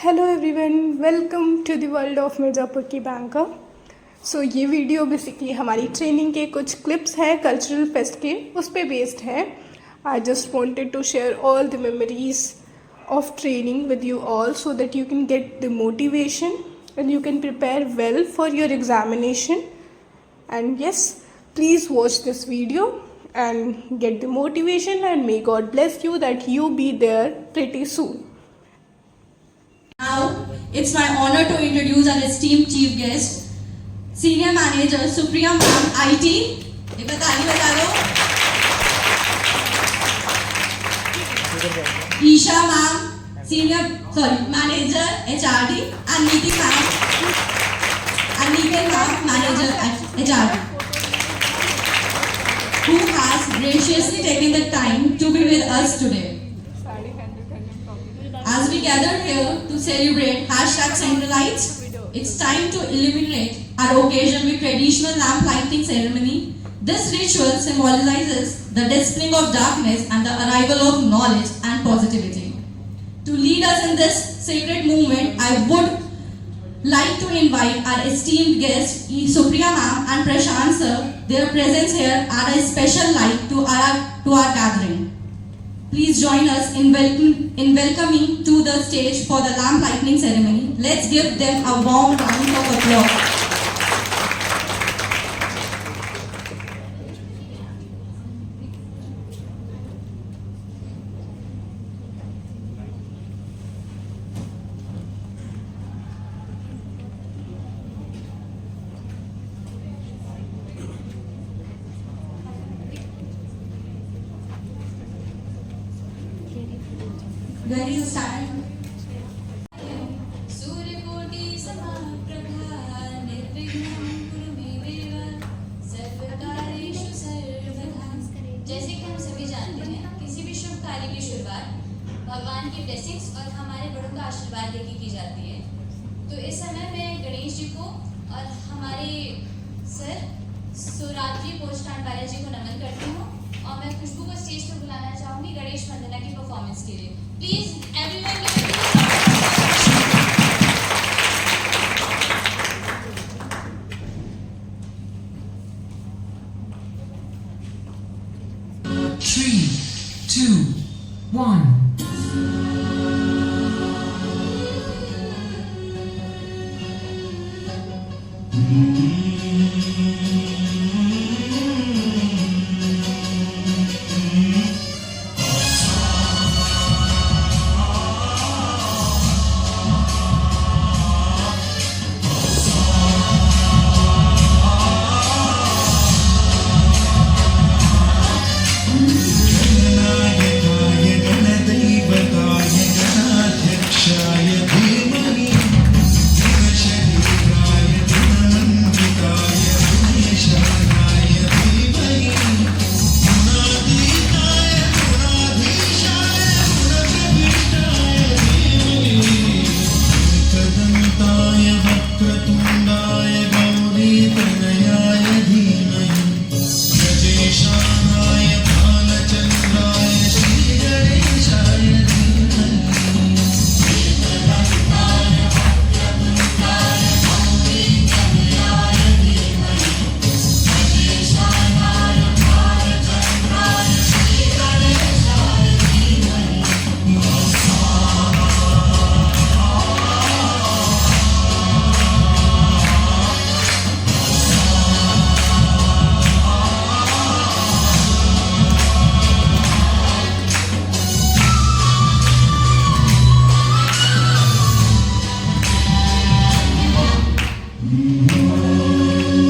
Hello everyone, welcome to the world of Mirzapur की banker. सो ये video basically हमारी training के कुछ क्लिप्स हैं कल्चरल फेस्ट के, उस पे बेस्ड है। I just wanted to share all the memories of training with you all so that you can get the motivation and you can prepare well for your examination. And yes, please watch this video and get the motivation, and may God bless you that you be there pretty soon. Now, it's my honor to introduce our esteemed chief guest, Senior Manager Supriya Ma'am, IT. एक बार ताली बजा दो। Isha Ma'am, Manager HRD, and Niti Ma'am, Manager HRD, who has graciously taken the time to be with us today. As we gather here to celebrate #Centralites, it's time to illuminate our occasion with traditional lamp lighting ceremony. This ritual symbolizes the dispelling of darkness and the arrival of knowledge and positivity. To lead us in this sacred movement, I would like to invite our esteemed guests, Supriya Ma'am and Prashant Sir. Their presence here add a special light to our gathering. Please join us in welcoming to the stage for the lamp lighting ceremony. Let's give them a warm round of applause. Ready to start? सूर्यकोटि समाप्रभा निर्विघ्नं कुरु मे देव सर्वकार्येषु सर्वदा। जैसे कि हम सभी जानते हैं, किसी भी शुभ कार्य की शुरुआत भगवान की ब्लेसिंग्स और हमारे बड़ों का आशीर्वाद लेके की जाती है। तो इस समय मैं गणेश जी को और हमारे सर सुरात्रि पोस्टांड जी को नमन करती हूँ, और मैं खुशबू को स्टेज पर बुलाना चाहूँगी गणेश वंदना की परफॉर्मेंस के लिए। Please everyone give a big applause.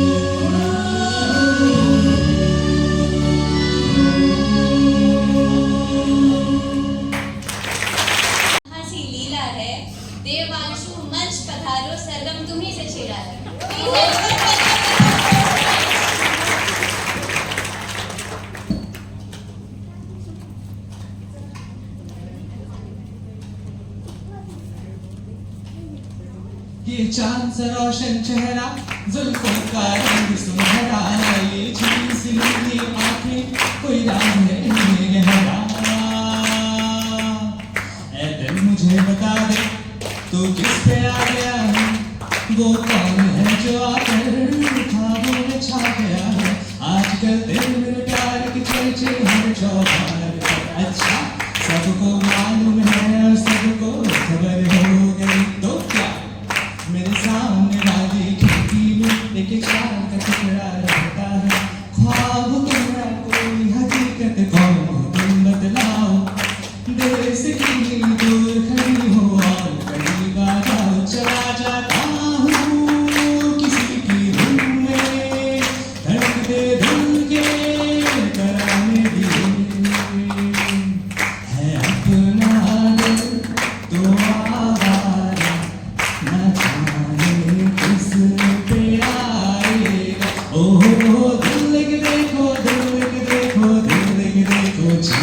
3, 2, 1. हंसी लीला है, देवांशु मंच पधारो, सरगम तुम्ही से छेड़ा है। ये चांद सा रोशन चेहरा, जुल्फों का रंग सुनहरा, ये झील सी नीली आंखें, कोई राज है इनमें गहरा। ऐ दिल मुझे बता दे, तू तू किस पे आ गया है, वो कौन है जो आकर ख्वाबों में छा गया है। आजकल दिल में प्यार की चर्चे हर चौबार पर। अच्छा सबको मालूम है और सबको खबर हो गई तो क्या, मेरे सामने वाली खिड़की में एक चार का टुकड़ा रहता है। ख्वाब तुम्हारा कोई हकीकत कौन हो तुम बतलाओ, देश की दूर खड़ी हो और करीब आ जाओ। चला जाता हूँ किसी की धुन में, धड़कते दिल के तराने दिए है अपना दिल तो आवारा, न जाने किस पे आएगा। ओहो दिल के देखो, दिल के देखो, दिल के देखो जी,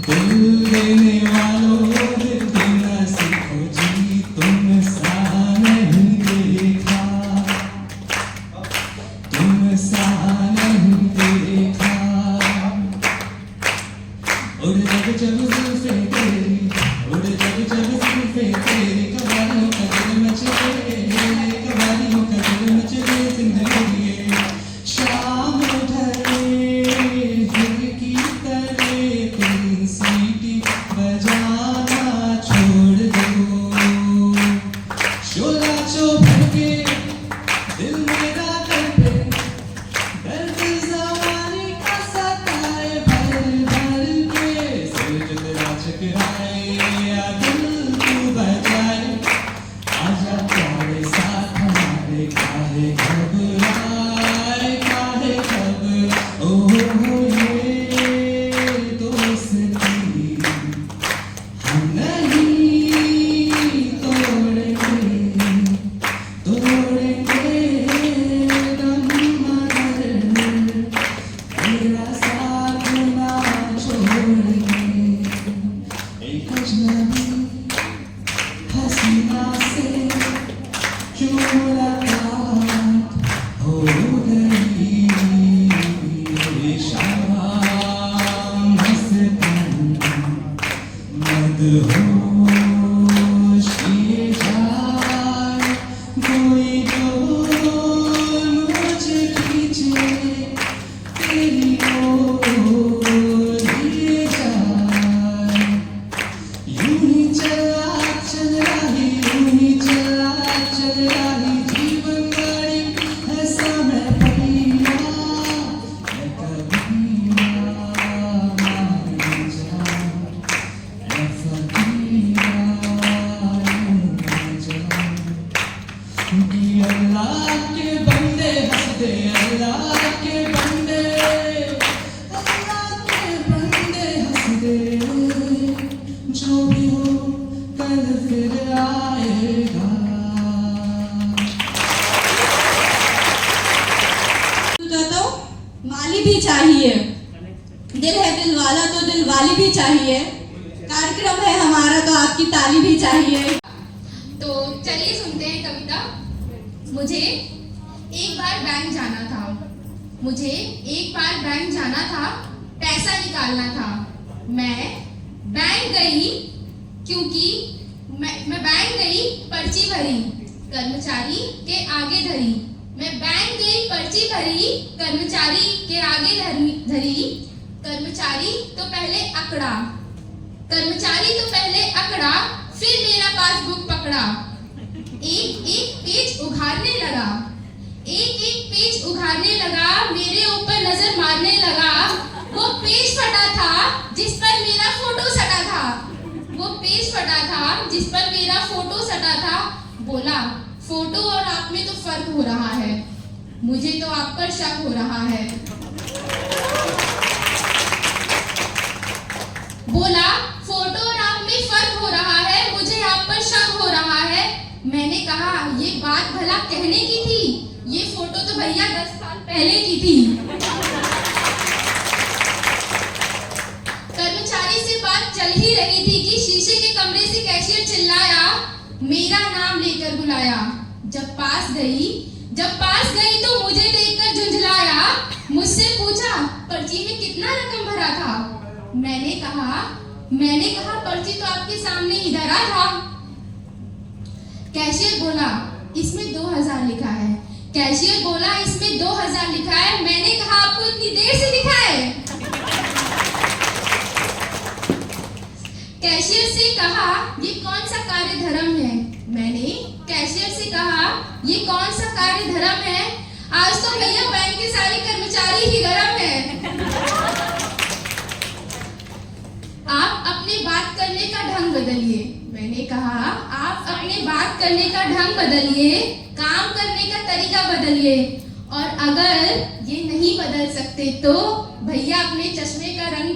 दिल देने वालों दिल देना सीखो जी। तुम सा नहीं देखा, तुम सा नहीं देखा। उड़ जब जब जुल्फे तेरी, उड़ जब जब जुल्फे तेरी, कवालियों का दिल मचले, कवालियों का दिल मचले जिंदगी। शाम ढले खिड़की तले तीन सीटी बजाना छोड़ दो। शोला चो भड़के दिल मेरा तड़पे, दर्द ज़माने का सताए भर भर के। सिर जो तेरा चकराए या दिल तू बजाए, आजा प्यारे साथ हमारे, काहे घबराए, काहे घबराए। ओहो ये दोस्ती हम नहीं तोड़ेंगे, तोड़ेंगे दम मगर तेरा साथ ना छोड़ेंगे। एक अजनबी हसीना से क्यों मुलाकात हो गई, शाम मस्तान मदहोश किए जाए, कोई जो मुझे खींचे तेरी ओर लिए जाए। यूं ही चला चल रही, यूं ही चला चल रही जीवन गाड़ी है समय पहिया, है कबीरा मान जा, है फकीरा मान जा। कि अल्लाह के बंदे हंस दे, अल्लाह के बंदे, अल्लाह के बंदे हंस दे। जो भी हो कल फिर आएगा। तो वाली भी चाहिए, दिल है दिल वाला तो दिल वाली भी चाहिए। कार्यक्रम है हमारा तो आपकी ताली भी चाहिए। तो चलिए सुनते हैं कविता। मुझे एक बार बैंक जाना था, मुझे एक बार बैंक जाना था, पैसा निकालना था। मैं बैंक गई क्योंकि मैं बैंक गई, पर्ची भरी, कर्मचारी के आगे धरी। मैं बैंक गई, पर्ची भरी, कर्मचारी के आगे धरी। कर्मचारी तो पहले अकड़ा, कर्मचारी तो पहले अकड़ा, फिर मेरा पासबुक पकड़ा। एक एक पेज उघाड़ने लगा, एक एक पेज उघाड़ने लगा, मेरे ऊपर नजर मारने लगा। वो पेज फटा था जिस पर मेरा फोटो सटा था, वो पेज फटा था जिस पर मेरा फोटो सटा था। बोला फोटो और आप में तो फर्क हो रहा है, मुझे तो आप पर शक हो रहा है। बोला फोटो और आप में फर्क हो रहा है, मुझे आप पर शक हो रहा है। मैंने कहा ये बात भला कहने की थी, ये फोटो तो भैया 10 साल पहले की थी। कर्मचारी से बात चल ही रही थी कि शीशे के कमरे से कैशियर चिल्लाया, मेरा नाम लेकर बुलाया। जब पास गई तो मुझे देखकर झुंझलाया, मुझसे पूछा पर्ची में कितना रकम भरा था। मैंने कहा पर्ची तो आपके सामने ही धरा था। कैशियर बोला इसमें 2000 लिखा है। कैशियर बोला इसमें 2000 लिखा है। मैंने कहा आपको इतनी देर से लिखा है। कैशियर से कहा ये कौन सा कार्य धर्म है। मैंने कैशियर से कहा ये कौन सा कार्य धर्म है। आज तो भैया बैंक के सारे कर्मचारी ही गरम है। आप अपने बात करने का ढंग बदलिए। मैंने कहा आप अपने बात करने का ढंग बदलिए, काम करने का तरीका बदलिए, और अगर ये नहीं बदल सकते तो भैया अपने चश्मे का रंग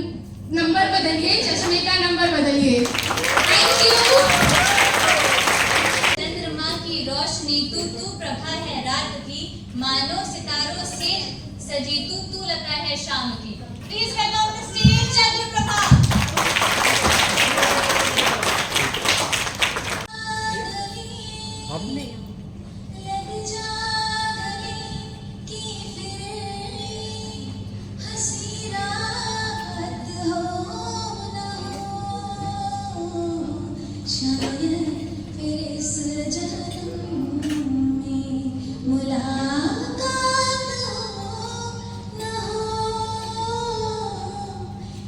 नंबर बदलिए, चश्मे का नंबर बदलिए। Thank you. चंद्रमा की रोशनी तू प्रभा है रात की, मानो सितारों से सजी तू लता है शाम की। Please welcome the stage Chandraprabha.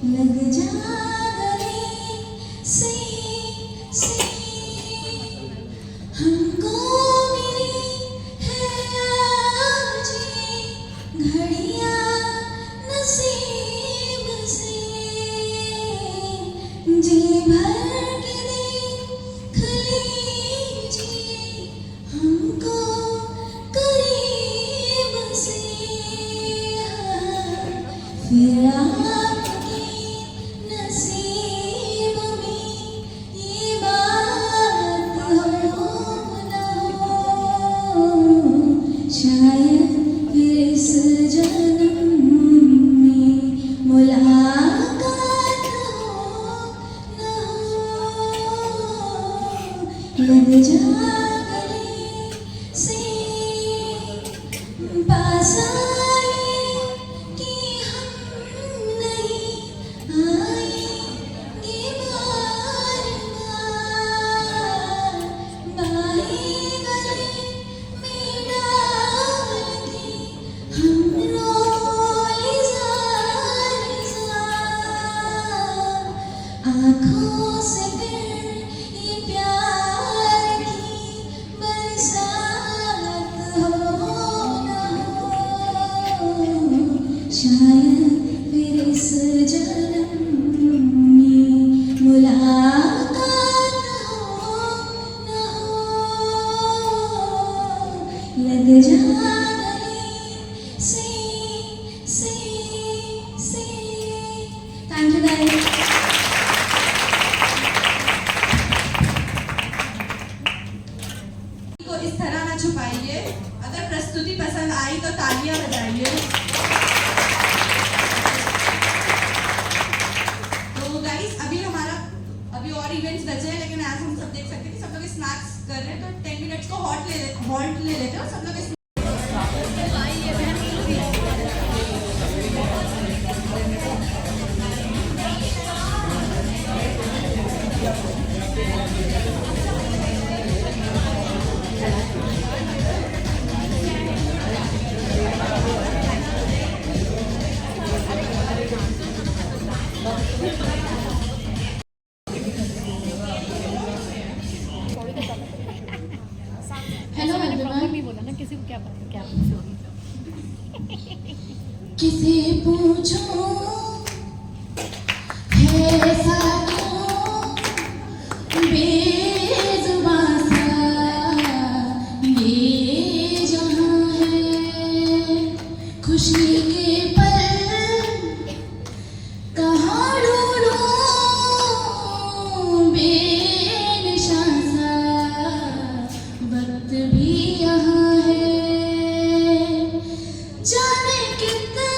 लग जा गले से हमको मिली है आज घड़ियां नसीब से, जी भर के देख लीजिए हमको करीब से, फिर आपके नसीब में ये बात हो न हो, शायद फिर इस जन्म में मुलाकात हो न हो। लग जा गले से पास आए कि हम नहीं आएंगे बार बार, बाएं गले में डाल के हम रोए ज़ार ज़ार, आँखों से फिर ये प्यार की बरसात हो न हो, शायद फिर इस जन्म में मुलाकात हो न हो। लग जा गले से थैंक यू गाइस। को इस तरह ना छुपाइए। अगर प्रस्तुति पसंद आई तो तालियां बजाइए। तो गाइस अभी और इवेंट्स बचे हैं, लेकिन आज हम सब देख सकते हैं कि सब लोग स्नैक्स कर रहे हैं, तो 10 मिनट्स को हॉल्ट ले लेते हैं और सब लोग हेलो एवरीवन। बोला ना किसी को क्या पता क्या किसे पूछो है ऐसा क्यों बेजुबां सा ये जहां है, खुशी के पल कहाँ ढूंढूं बेनिशां सा, वक्त भी यहाँ है, जाने कितने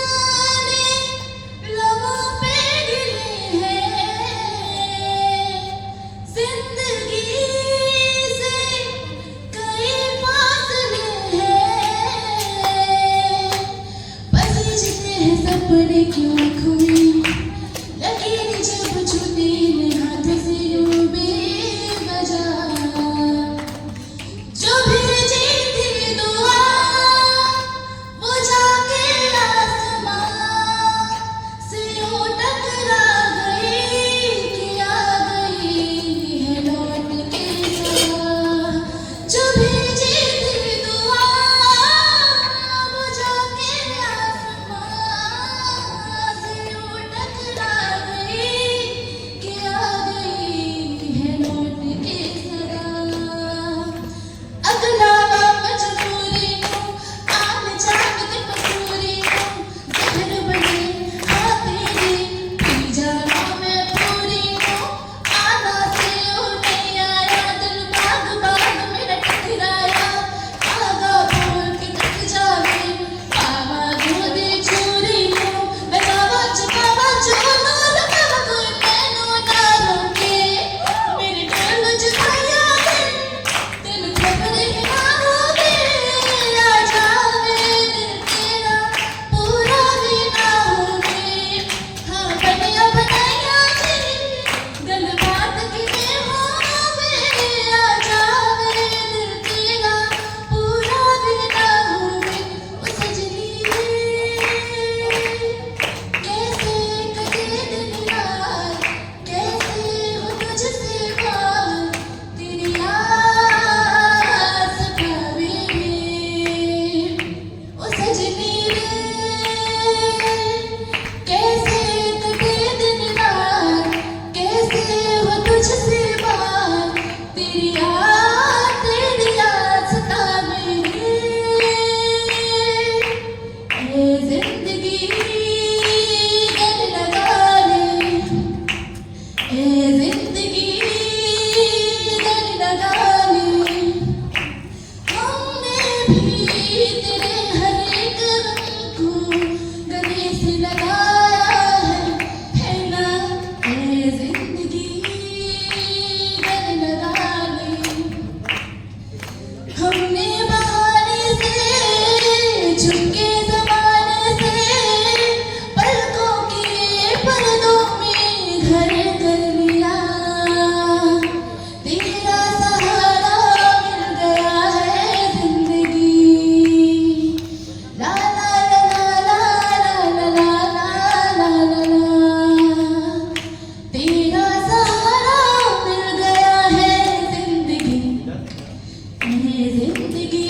जिंदगी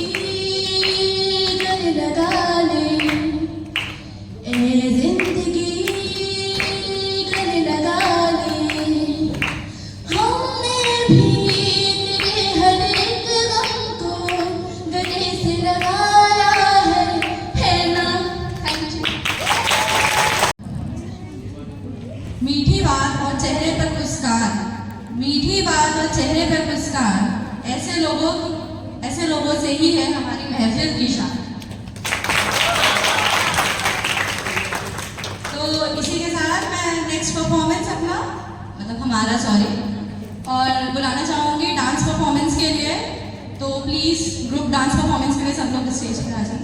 गले लगा ले, ए जिंदगी गले लगा ले। हमने भी तेरे हर एक गम को गले से लगाया है ना। मीठी बात और चेहरे पर मुस्कान, मीठी बात और चेहरे पर मुस्कान, ऐसे लोगों से ही है हमारी महफिल की शान। तो इसी के साथ मैं नेक्स्ट परफॉर्मेंस अपना हमारा और बुलाना चाहूँगी डांस परफॉर्मेंस के लिए। तो प्लीज़ ग्रुप डांस परफॉर्मेंस के लिए सब लोग स्टेज पर आ जाएं।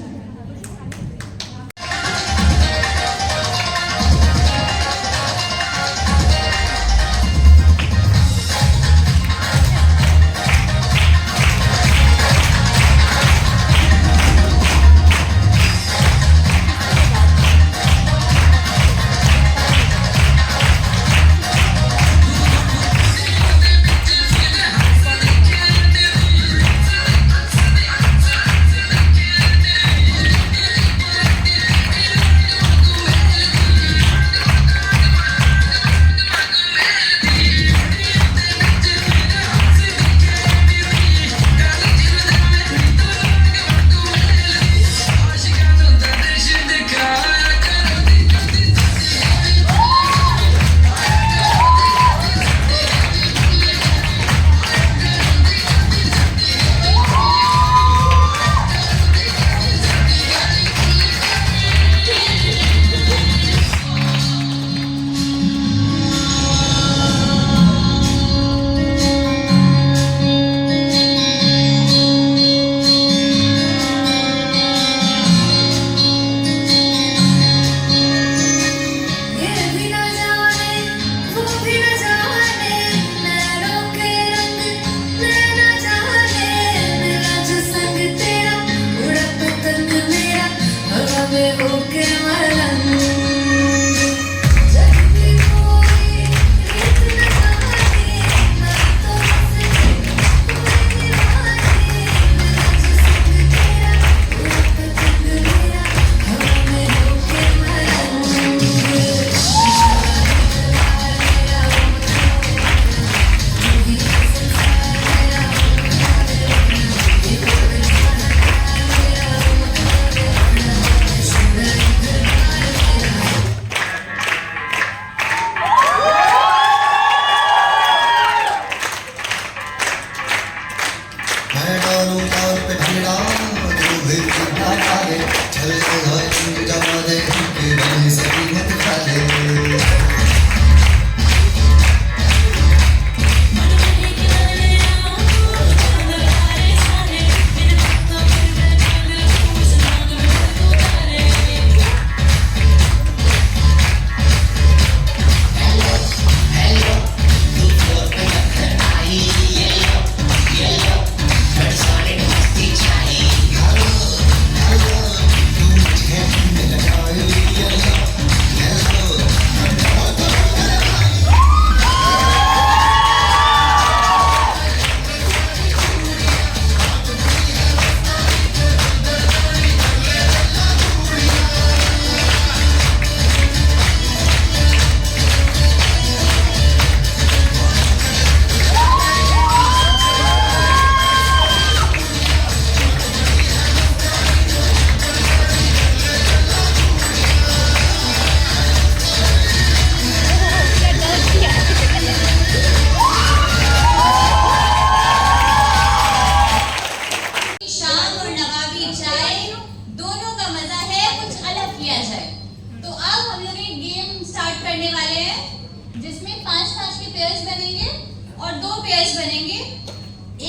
पेयर्स बनेंगे,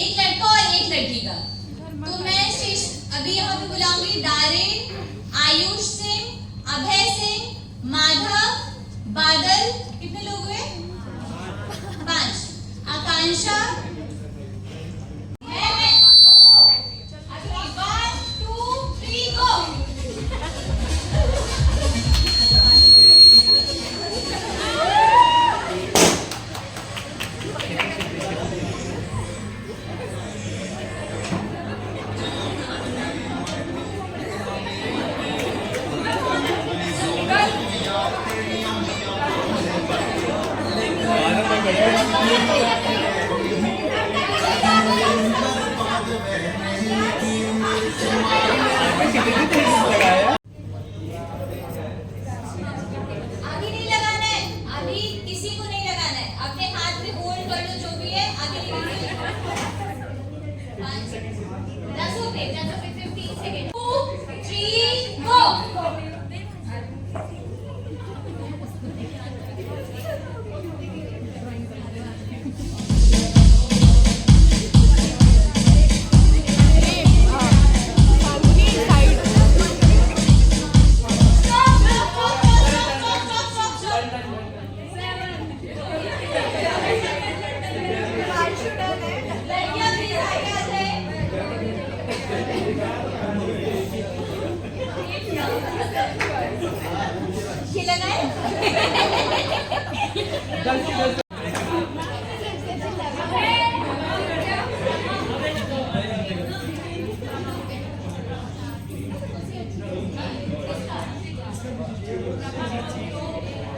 एक लड़का और एक लड़की का। तो मैं अभी यहाँ पे बुलाऊंगी दारेन, आयुष सिंह, अभय सिंह, माधव, बादल, कितने लोग हुए? 5, आकांक्षा, अभी 1, 2, 3 गो। 15 seconds. 2, 3, go.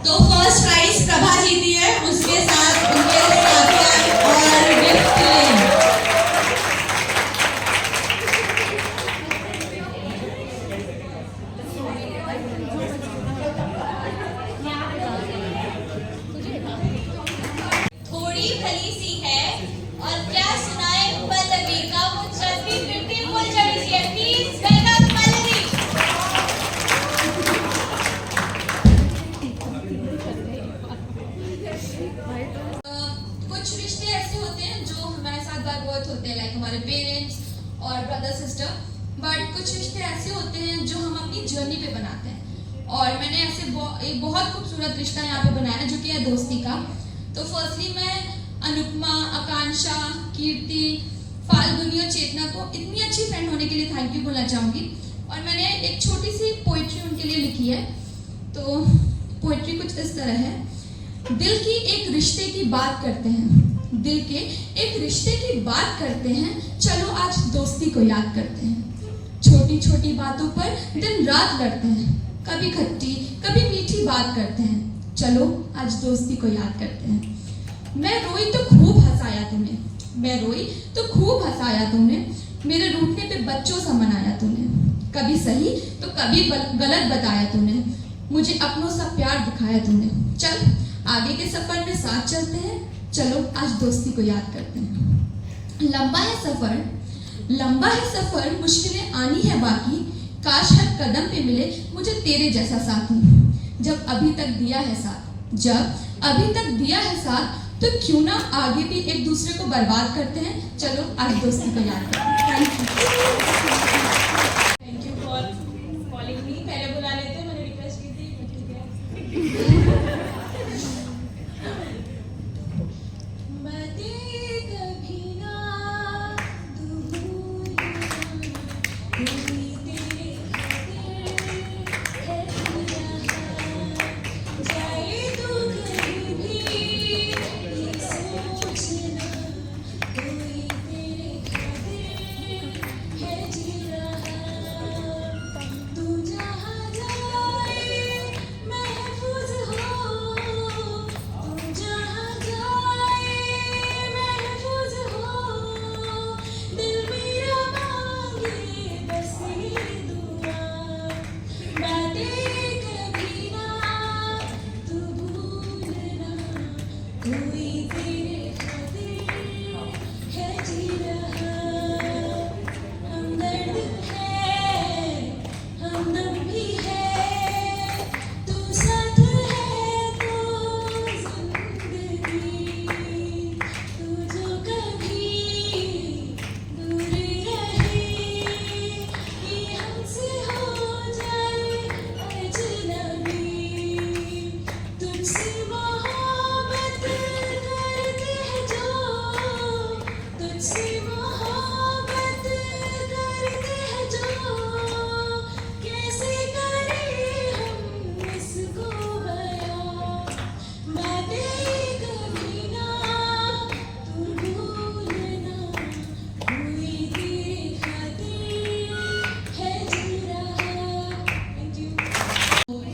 तो फर्स्ट प्राइज प्रभा जीती है, उसके साथ उनके साथियां और गिफ्ट ले। थोड़ी भली सी है और क्या सुनाए पल्लवी का वो चलती फिरती फुल चढ़ी सी है। Please welcome Pallavi. कुछ रिश्ते ऐसे होते हैं जो हमारे साथ बर्थ होते हैं, लाइक हमारे पेरेंट्स और ब्रदर सिस्टर, बट कुछ रिश्ते ऐसे होते हैं जो हम अपनी जर्नी पे बनाते हैं। और मैंने ऐसे एक बहुत खूबसूरत रिश्ता यहाँ पे बनाया है जो कि है दोस्ती का। तो फर्स्टली मैं अनुपमा, आकांक्षा, कीर्ति, फाल्गुनी और चेतना को इतनी अच्छी फ्रेंड होने के लिए थैंक यू बोलना चाहूँगी। और मैंने एक छोटी सी पोइट्री उनके लिए लिखी है। तो पोइट्री कुछ इस तरह है। दिल की एक रिश्ते की बात करते हैं, दिल के एक रिश्ते की बात करते हैं, चलो आज दोस्ती को याद करते हैं। छोटी छोटी बातों पर दिन रात लड़ते हैं, कभी खट्टी कभी मीठी बात करते हैं, चलो आज दोस्ती को याद करते हैं। मैं रोई तो खूब हंसाया तूने, मैं रोई तो खूब हंसाया तूने, मेरे रूठने पे बच्चों सा मनाया तूने, कभी सही तो कभी गलत बताया तूने, मुझे अपनों सा प्यार दिखाया तूने। चल आगे के सफर में साथ चलते हैं, चलो आज दोस्ती को याद करते हैं। लंबा है सफर, मुश्किलें आनी है बाकी, काश हर कदम पे मिले मुझे तेरे जैसा साथी। जब अभी तक दिया है साथ, तो क्यों ना आगे भी एक दूसरे को बर्बाद करते हैं, चलो आज दोस्ती को याद करते हैं। Thank you for calling me. पहले बुला लेते, मैंने रिक्वेस्ट की थी।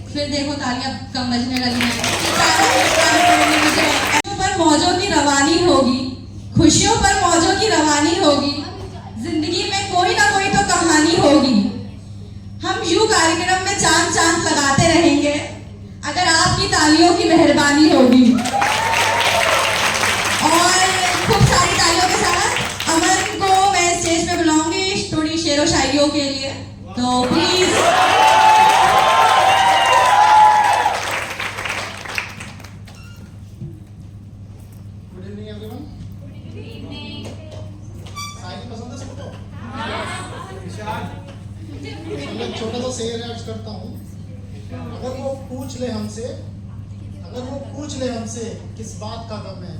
फिर देखो तालियां कम बजने लगी हैं। पर मौजों की रवानी होगी, खुशियों पर मौजों की रवानी होगी, जिंदगी में कोई ना कोई तो कहानी होगी। हम यूं कार्यक्रम में चांद चांद लगाते रहेंगे अगर आपकी तालियों की मेहरबानी होगी। और खूब सारी तालियों के साथ अमन को मैं स्टेज पे बुलाऊंगी थोड़ी शेरो भाइयों के लिए, तो प्लीज गुड इवनिंग एवरीवन। साहित्य पसंद है सबको? मैं एक छोटा सा शेर ऐड करता हूँ। अगर वो पूछ ले हमसे किस बात का गम है,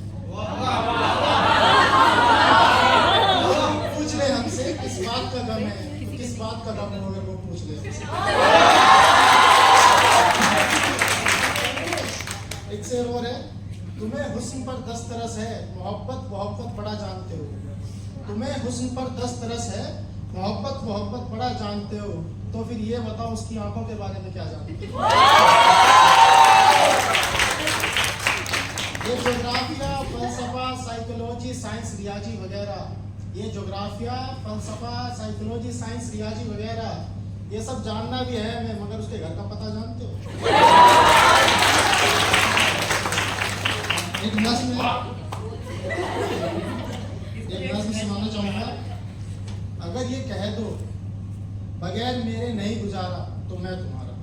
पूछ ले हमसे किस बात का गम है, किस बात का गम हो, अगर वो पूछ ले हमसे। एक शेर और है, तुम्हें हुस्न पर 10 तरस है, मोहब्बत बड़ा जानते हो। तुम्हें हुस्न पर 10 तरस है, मोहब्बत बड़ा जानते हो, तो फिर ये बताओ उसकी आंखों के बारे में क्या जानते हो? ये ज्योग्राफिया, फलसफा, साइकोलॉजी, साइंस, रियाजी वगैरह, ये ज्योग्राफिया, फलसफा, साइकोलॉजी, साइंस, रियाजी वगैरह, ये सब जानना भी है मैं, मगर उसके घर का पता जानते हो? एक नज्म सुनाना चाहूंगा। अगर ये कह दो बगैर मेरे नहीं गुजारा तो मैं तुम्हारा।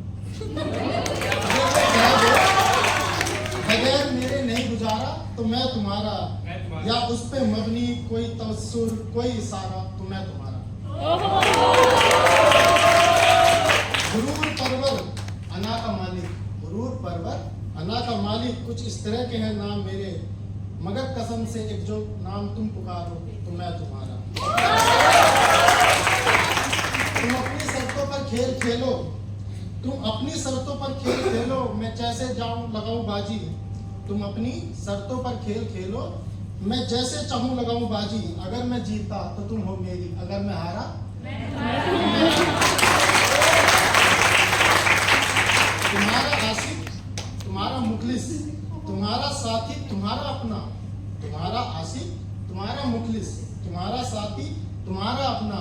बगैर मेरे नहीं गुजारा तो मैं तुम्हारा, या उस पे मबनी कोई तवस्सुर, कोई इशारा, तो मैं तुम्हारा। गुरूर परवर अना का मालिक, गुरूर परवर अना का मालिक, कुछ इस तरह के हैं नाम मेरे, मगर कसम से एक जो नाम तुम पुकारो तो मैं तुम्हारा। तुम अपनी शर्तों पर खेल खेलो, तुम अपनी शर्तों पर खेल खेलो, मैं जैसे जाऊं लगाऊं बाजी। तुम अपनी शर्तों पर खेल खेलो, मैं जैसे चाहूं लगाऊं बाजी। अगर मैं जीता तो तुम हो मेरी, अगर मैं हारा तुम्हारा आशिक, तुम्हारा मुखलिस, तुम्हारा साथी, तुम्हारा अपना। तुम्हारा आशिक, तुम्हारा मुखलिस, तुम्हारा साथी, तुम्हारा अपना,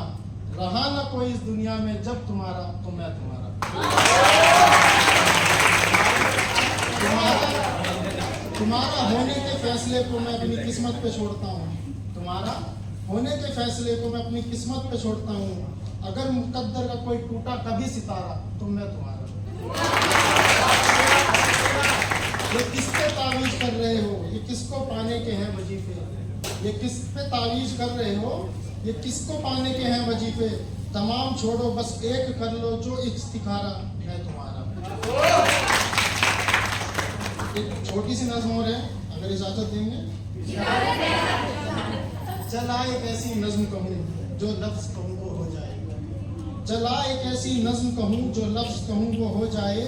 रहा ना कोई इस दुनिया में जब तुम्हारा तो मैं तुम्हारा। तुम्हारा होने के फैसले को मैं अपनी किस्मत पे छोड़ता हूँ। तुम्हारा होने के फैसले को मैं अपनी किस्मत पे छोड़ता हूँ। अगर मुकद्दर का कोई टूटा कभी सितारा तो मैं तुम्हारा। ये किस पे तावीज कर रहे हो, ये किसको पाने के हैं वजीफे। ये किस पे तावीज कर रहे हो, ये किसको पाने के हैं वजीफे। तमाम छोड़ो बस एक कर लो जो इस्तिखारा, मैं तुम्हारा। एक छोटी सी नज़्म और है, अगर इजाजत देंगे। चला एक ऐसी नज़्म कहूँ जो लफ्ज कहूँ वो हो जाए। चला एक ऐसी नज़्म कहूँ जो लफ्ज कहूँ वो हो जाए।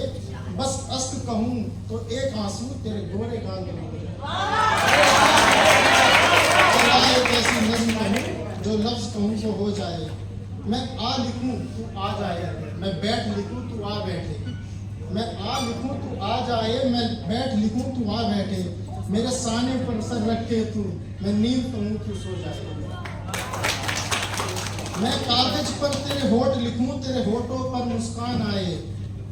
बस अश्क कहूँ तो एक आंसू तेरे गोरे गाल में हो जाए। चला एक ऐसी नज़्म कहूँ जो लफ्ज कहूँ वो हो जाए। मैं आ लिखूँ तू आ जाए, मैं बैठ लिखूँ तू आ बैठे। मैं आ लिखूँ तू आ जाए, मैं बैठ लिखूँ तू आ बैठे। मेरे साने पर सर रखे तू, मैं नींद कहूँ तू सो जाए। मैं कागज पर तेरे होठ लिखूँ, तेरे होठों पर मुस्कान आए।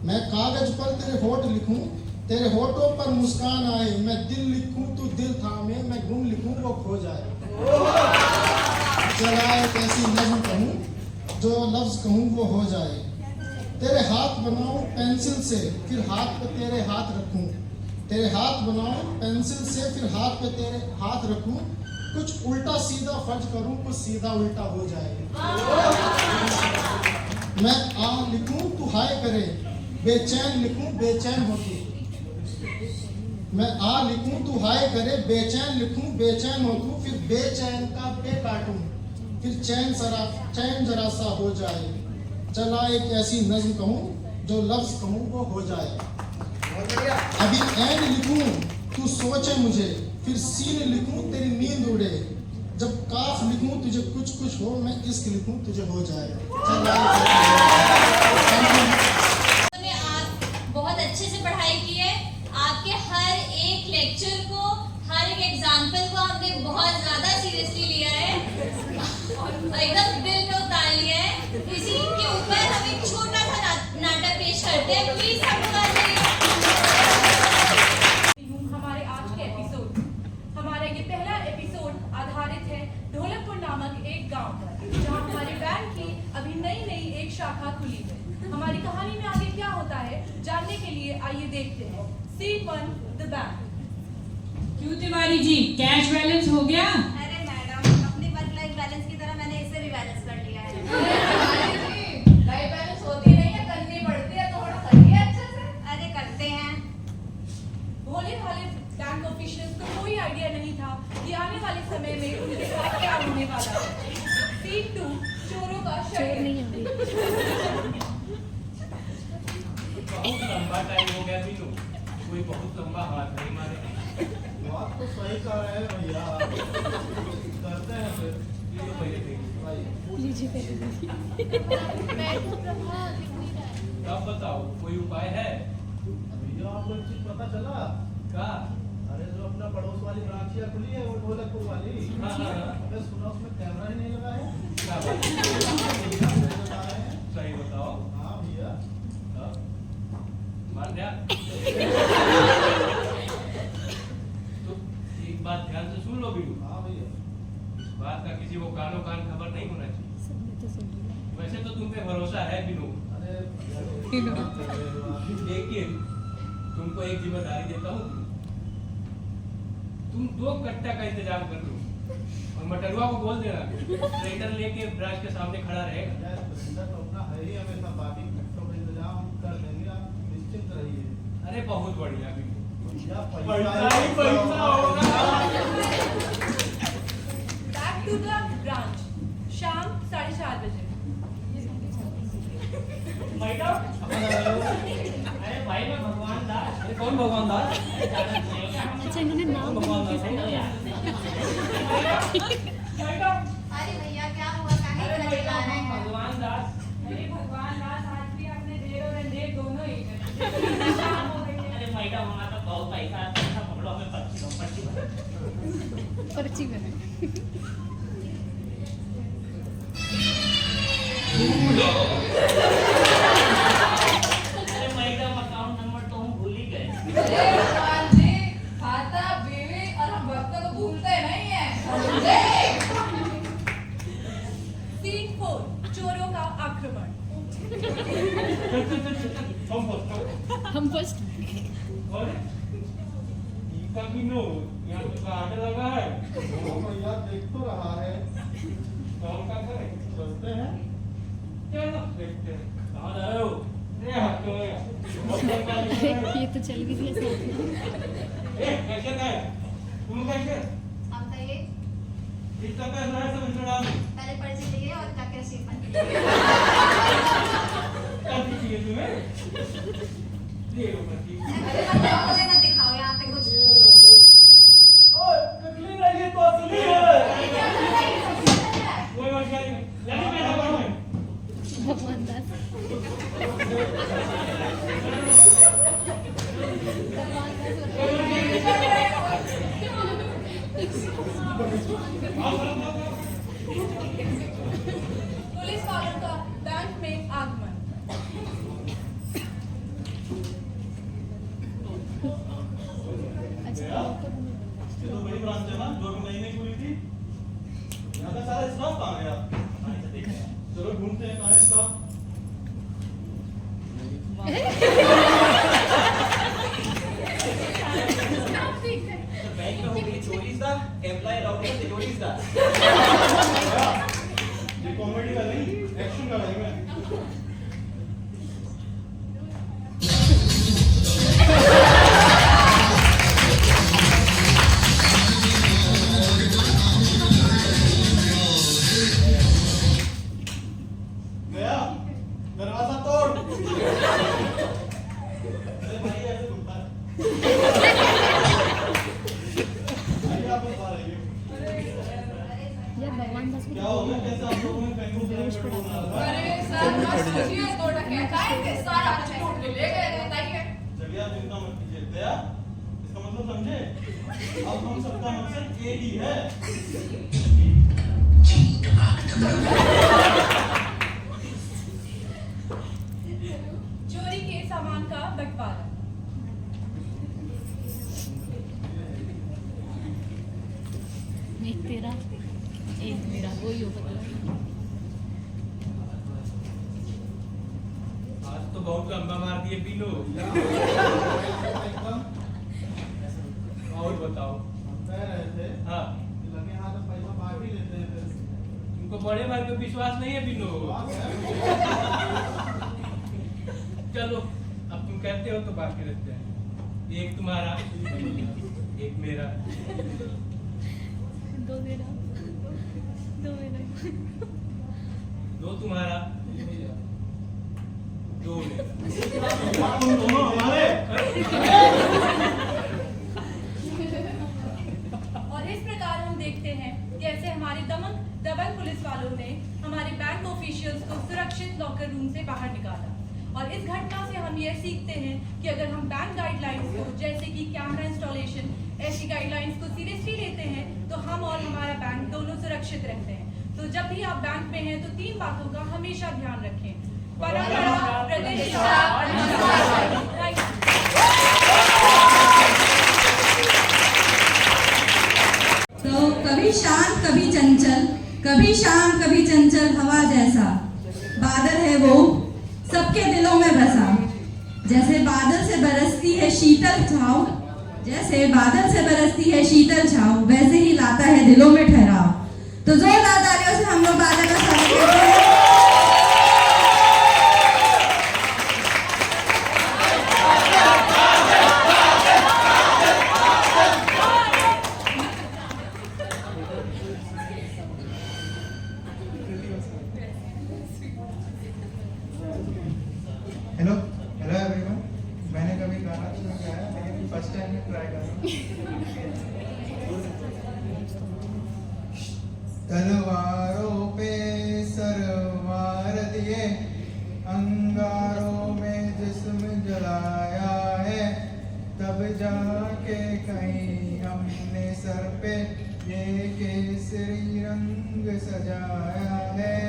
मैं कागज पर तेरे होठ लिखूँ, तेरे होठों पर मुस्कान आए। मैं दिल लिखूँ तू दिल थामे, मैं गुम लिखूँ वो खो जाए। चला एक ऐसी नज़्म कहूँ जो लफ्ज कहूँ वो हो जाए। तेरे हाथ बनाऊं पेंसिल से, फिर हाथ पे तेरे हाथ रखूं। तेरे हाथ बनाऊं पेंसिल से, फिर हाथ पे तेरे हाथ रखूं। कुछ उल्टा सीधा फर्ज करूं, कुछ सीधा उल्टा हो जाए। मैं आ लिखूं तू हाय करे, बेचैन लिखूं बेचैन होती। मैं आ लिखूं तू हाय करे, बेचैन लिखूं बेचैन होतूं। फिर बेचैन का बे काटूं, फिर चैन जरा सा हो जाए। चला एक ऐसी नज़्म कहूँ जो लफ्ज कहूँ वो हो जाए। अभी ऐन लिखूं तू सोचे मुझे, फिर सीन लिखूं तेरी नींद उड़े। जब काफ लिखूं तुझे कुछ कुछ हो, मैं इश्क लिखूं तुझे हो जाए। आप बहुत अच्छे से पढ़ाई की है। आपके हर एक लेक्चर को, हर एक एग्जाम्पल को हमने बहुत ज्यादा सीरियसली लिया है और एकदम दिल में उतार लिया है। इसी के ऊपर हम एक छोटा सा नाटक पेश करते हैं। प्लीज सब लोग आ जाइए। हमारे आज के एपिसोड, हमारा ये पहला एपिसोड आधारित है ढोलकपुर नामक एक गांव पर, जहां हमारे बैंड की अभी नई शाखा खुली है। हमारी कहानी में आगे क्या होता है जानने के लिए आइए देखते हैं। Scene 1, the bank. क्यों तिवारी जी, कैश बैलेंस हो गया? अरे मैडम, अपनी वर्क लाइफ बैलेंस की तरह मैंने इसे भी बैलेंस कर लिया है। लाइफ बैलेंस होती नहीं है, करनी पड़ती है, थोड़ा करिए अच्छे से। अरे करते हैं। भोले भाले बैंक ऑफिशियल्स को कोई आइडिया नहीं था कि आने वाले समय में उनके साथ क्या होने वाला है। सीन 2, चोरों का षड्यंत्र। बहुत लंबा टाइम हो गया बीनू, कोई बहुत लंबा हाथ नहीं मारे। बात तो सही कह रहे हैं भैया, करते हैं फिर। ये तो पहले अब बताओ, कोई उपाय है? भैया आपको एक चीज पता चला? का? अरे जो अपना पड़ोस वाली ब्रांचिया खुली है, वो ढोलकपुर वाली, हाँ, हाँ, हाँ। अबे सुना उसमें कैमरा ही नहीं लगा है। क्या बात? लगा रहे हैं। सही बताओ। हाँ भैया। हाँ? मान गया? तो एक बात ध्यान से सुन लो बीनू, हाँ भैया। इस बात का किसी को कानो कान खबर नहीं होना चाहिए। वैसे तो तुम पे भरोसा है बीनू, अरे लेकिन तुमको एक जिम्मेदारी देता हूँ। तुम 2 कट्टा का इंतजाम कर लो और मटरवा को बोल देना सिलेंडर लेके ब्रांच के सामने खड़ा रहेगा। सिलेंडर तो अपना है ही हमेशा, बाकी खर्चों का इंतजाम हम कर देंगे, आप निश्चिंत रहिए। अरे बहुत बढ़िया बीनू, भैया पैसा ही पैसा होगा। Back to the branch. शाम 4:30 बजे। मैडम, अरे भाई मैं भगवान दास। अरे कौन भगवान दास? अच्छा इन्होंने नाम भगवान दास मैडम, अरे भैया क्या हुआ, काहे अरे इतना चिल्ला रहे मैडम हैं? भगवान दास। अरे भगवान दास, आज भी आपने देर और अंधेर दोनों ही कर। शाम हो गई है। अरे मैडम हमारा तो बहुत पैसा है, पैसा पकड़ो, हमें पर्ची बने अरे मैडम अकाउंट नंबर तो हम भूल ही गए। अरे भगवान जी, खाता बीवी और हम भक्तों को भूलते नहीं है। सीन 4, चोरों का आक्रमण। हम फर्स्ट बीनू, यहाँ पे कार्ड लगा है। वो भैया देख तो रहा है। कौन का करे? चलते हैं। चलो देखते हैं। कहाँ जा रहे हो? ये हाथ क्यों है? ये तो चल गई थी ऐसे कैसे गए? तुम कैसे? आप बताइए। इतना पैसा है सब इसमें डाल दो। पहले पर्ची लिए और जाके रसीद बन। क्या चाहिए तुम्हें? ले लो पर्ची। मुझे मत दिखाओ यहाँ पे कुछ। ओए, नकली नहीं है तो असली है। कोई मसला नहीं। लगे पैसा बढ़ो है। भगवान दास पुलिस वालों का बैंक में आगमन। ये तो बड़ी ब्रांच है ना, जो अभी नई नई खुली थी। यहाँ का सारा स्टाफ कहाँ गया? चलो ढूंढते हैं कहाँ है स्टाफ। बैंक में होगी चोरी सा, एम्प्लॉय राउटिंग तिजोरी सा। ये कॉमेडी का नहीं, एक्शन का नहीं है। गया, दरवाजा तोड़। अरे भाई ऐसे घूमता है। आइए आप बता रही हो। यार भगवान दास क्या हो गया, कैसे आप लोगों ने बैंकों में ढूंढना था? अरे सर, मत सोचिए, 2 डकैत आए थे, सारा कुछ लूट के ले गए, बताइए। चलिए आप चिंता मत कीजिए। दया, इसका मतलब समझे? अब हम सबका मकसद एक ही है। चोरी के सामान का बंटवारा। एक तेरा एक मेरा वही हो पता तो बहुत लंबा मार दिए पीनू। एकदम और बताओ। हम कह रहे थे हाँ, कि लगे हाथ में पैसा बांट ही लेते हैं फिर। तुमको बड़े भाई पे विश्वास नहीं है पीनू? चलो अब तुम कहते हो तो बाकी रहते हैं। एक तुम्हारा, एक मेरा। दो मेरा, दो मेरा। दो तुम्हारा, दो मेरा। दोनों हमारे। और इस प्रकार हम देखते हैं कैसे हमारे दबंग पुलिस वालों ने हमारे बैंक ऑफिशियल्स को सुरक्षित लॉकर रूम से बाहर निकाला। और इस घटना से हम यह सीखते हैं कि अगर हम बैंक गाइडलाइंस को जैसे कि कैमरा इंस्टॉलेशन ऐसी गाइडलाइंस को सीरियसली लेते हैं तो हम और हमारा बैंक दोनों सुरक्षित रहते हैं। तो जब भी आप बैंक में हैं तो 3 बातों का हमेशा ध्यान रखें: परंपरा, प्रतिष्ठा और नमस्कार। तो कभी शांत कभी चंचल, कभी शांत कभी चंचल हवा जैसा बादल है वो सबके दिलों में बसा। जैसे बादल से बरसती है शीतल छाँव, जैसे बादल से बरसती है शीतल छाँव, वैसे ही लाता है दिलों में ठहराव। तो जोरदार तालियों से हम लोग बादल का स्वागत करते हैं। Hello everyone. मैंने कभी गाना तो नहीं गाया लेकिन फर्स्ट टाइम में ट्राई कर रहा हूँ। तलवारों पे सरवार दिए, अंगारों में जिस्म जलाया है, तब जाके कहीं हमने सर पे ये केसरी रंग सजाया है।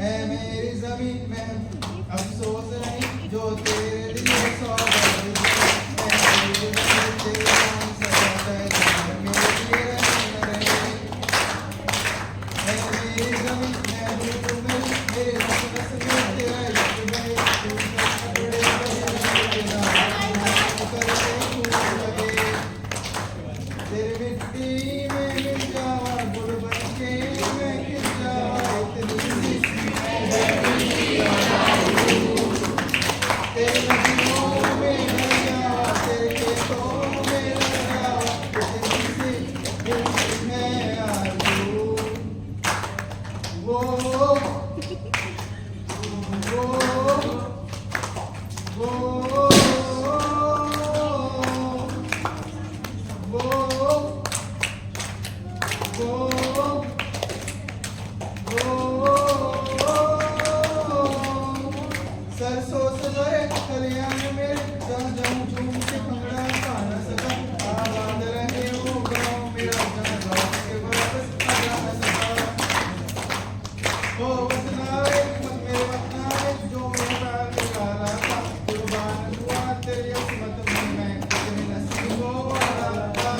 ऐ मेरी ज़मीं में अफसोस नहीं जो तेरे लिए सौगंध दी, ऐ मेरी ज़मीं तेरे नाम सजाता है जहाँ मेरे लिए रहम रहे। ऐ मेरी ज़मीं मैं हूँ तू मेरी, मेरे नस नस में तेरा इश्क बहे, तू नस बड़े बड़े तेरा नाम करते खूब लगे। तेरी मिट्टी में मिल जावा गुड़ बन के मैं गिर जावा, इतनी सी तेरे नदियों में बह जावा, तेरे खेतों में लग जावा, इतनी सी दिल में आरज़ू। वो सरसों से भरे खलियान में जहाँ जहाँ झूम के भंगड़ा पा न सका, आबाद रहे वो गाँव मेरा जहाँ गाँव के वापस आ न सका। ओ वतनावे मेरे वतनावे जो मेरा निकाला था, कुर्बान हुआ तेरी असमत में मैं तेरे नसीबों वाला था।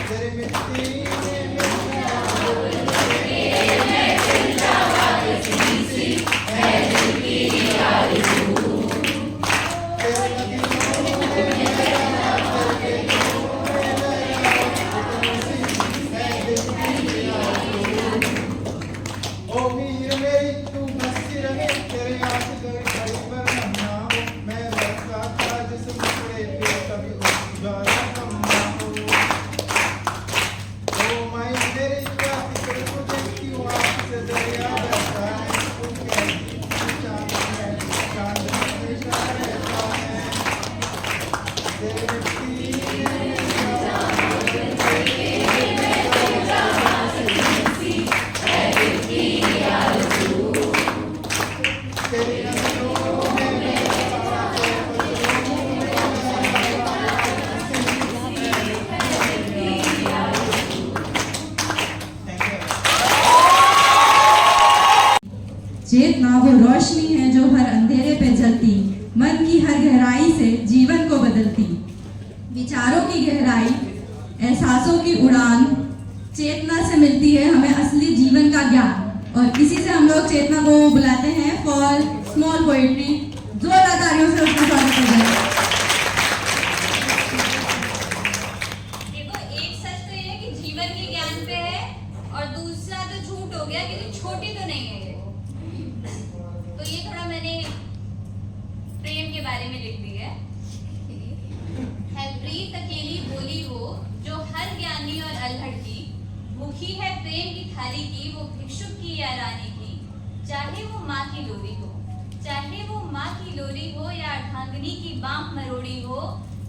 तेरी मिट्टी में मिल जावा तेरे नदियों में बह जावा, तेरे खेतों में लग जावा, इतनी सी है दिल की आरज़ू। ओ मीर मेरी तू हंसती रहे, तेरे आशिक घड़ी पर नन्हा हो, मैं बरसा था जिस मुखड़े पे कभी उजाला कम ना हो। ओ माई मेरी प्यासी कर तुझे क्यों आँख से दरिया बहता है, तू कहती तू चांद है, चांद हमेशा रहता है। तेरी मिट्टी में मिल जावा, तेरी नदियों में मिल जावा, तेरे पत्थरों में लग जावा। Thank you. चेतना वो रोशनी है जो हर अंधेरे पे जलती, मन की हर गहराई से जीवन को बदलती। विचारों की गहराई, एहसासों की उड़ान, चेतना से मिलती है हमें असली जीवन का ज्ञान। और इसी से हम लोग चेतना को बुलाते हैं फॉर स्मॉल पोएट्री। जोरदार तालियों से उसका स्वागत करें। देखो, एक सच तो ये है कि जीवन के ज्ञान पे है, और दूसरा तो झूठ हो गया क्योंकि छोटी तो नहीं है ये। तो ये थोड़ा मैंने प्रेम के बारे में लिख दी है प्रीत अकेली बोली हो जो हर ज्ञानी और अल्हड़ की, भूखी है प्रेम की थाली की वो भिक्षुक की या रानी की। चाहे वो माँ की लोरी हो, चाहे वो माँ की लोरी हो या अर्धांगिनी की बांह मरोड़ी हो,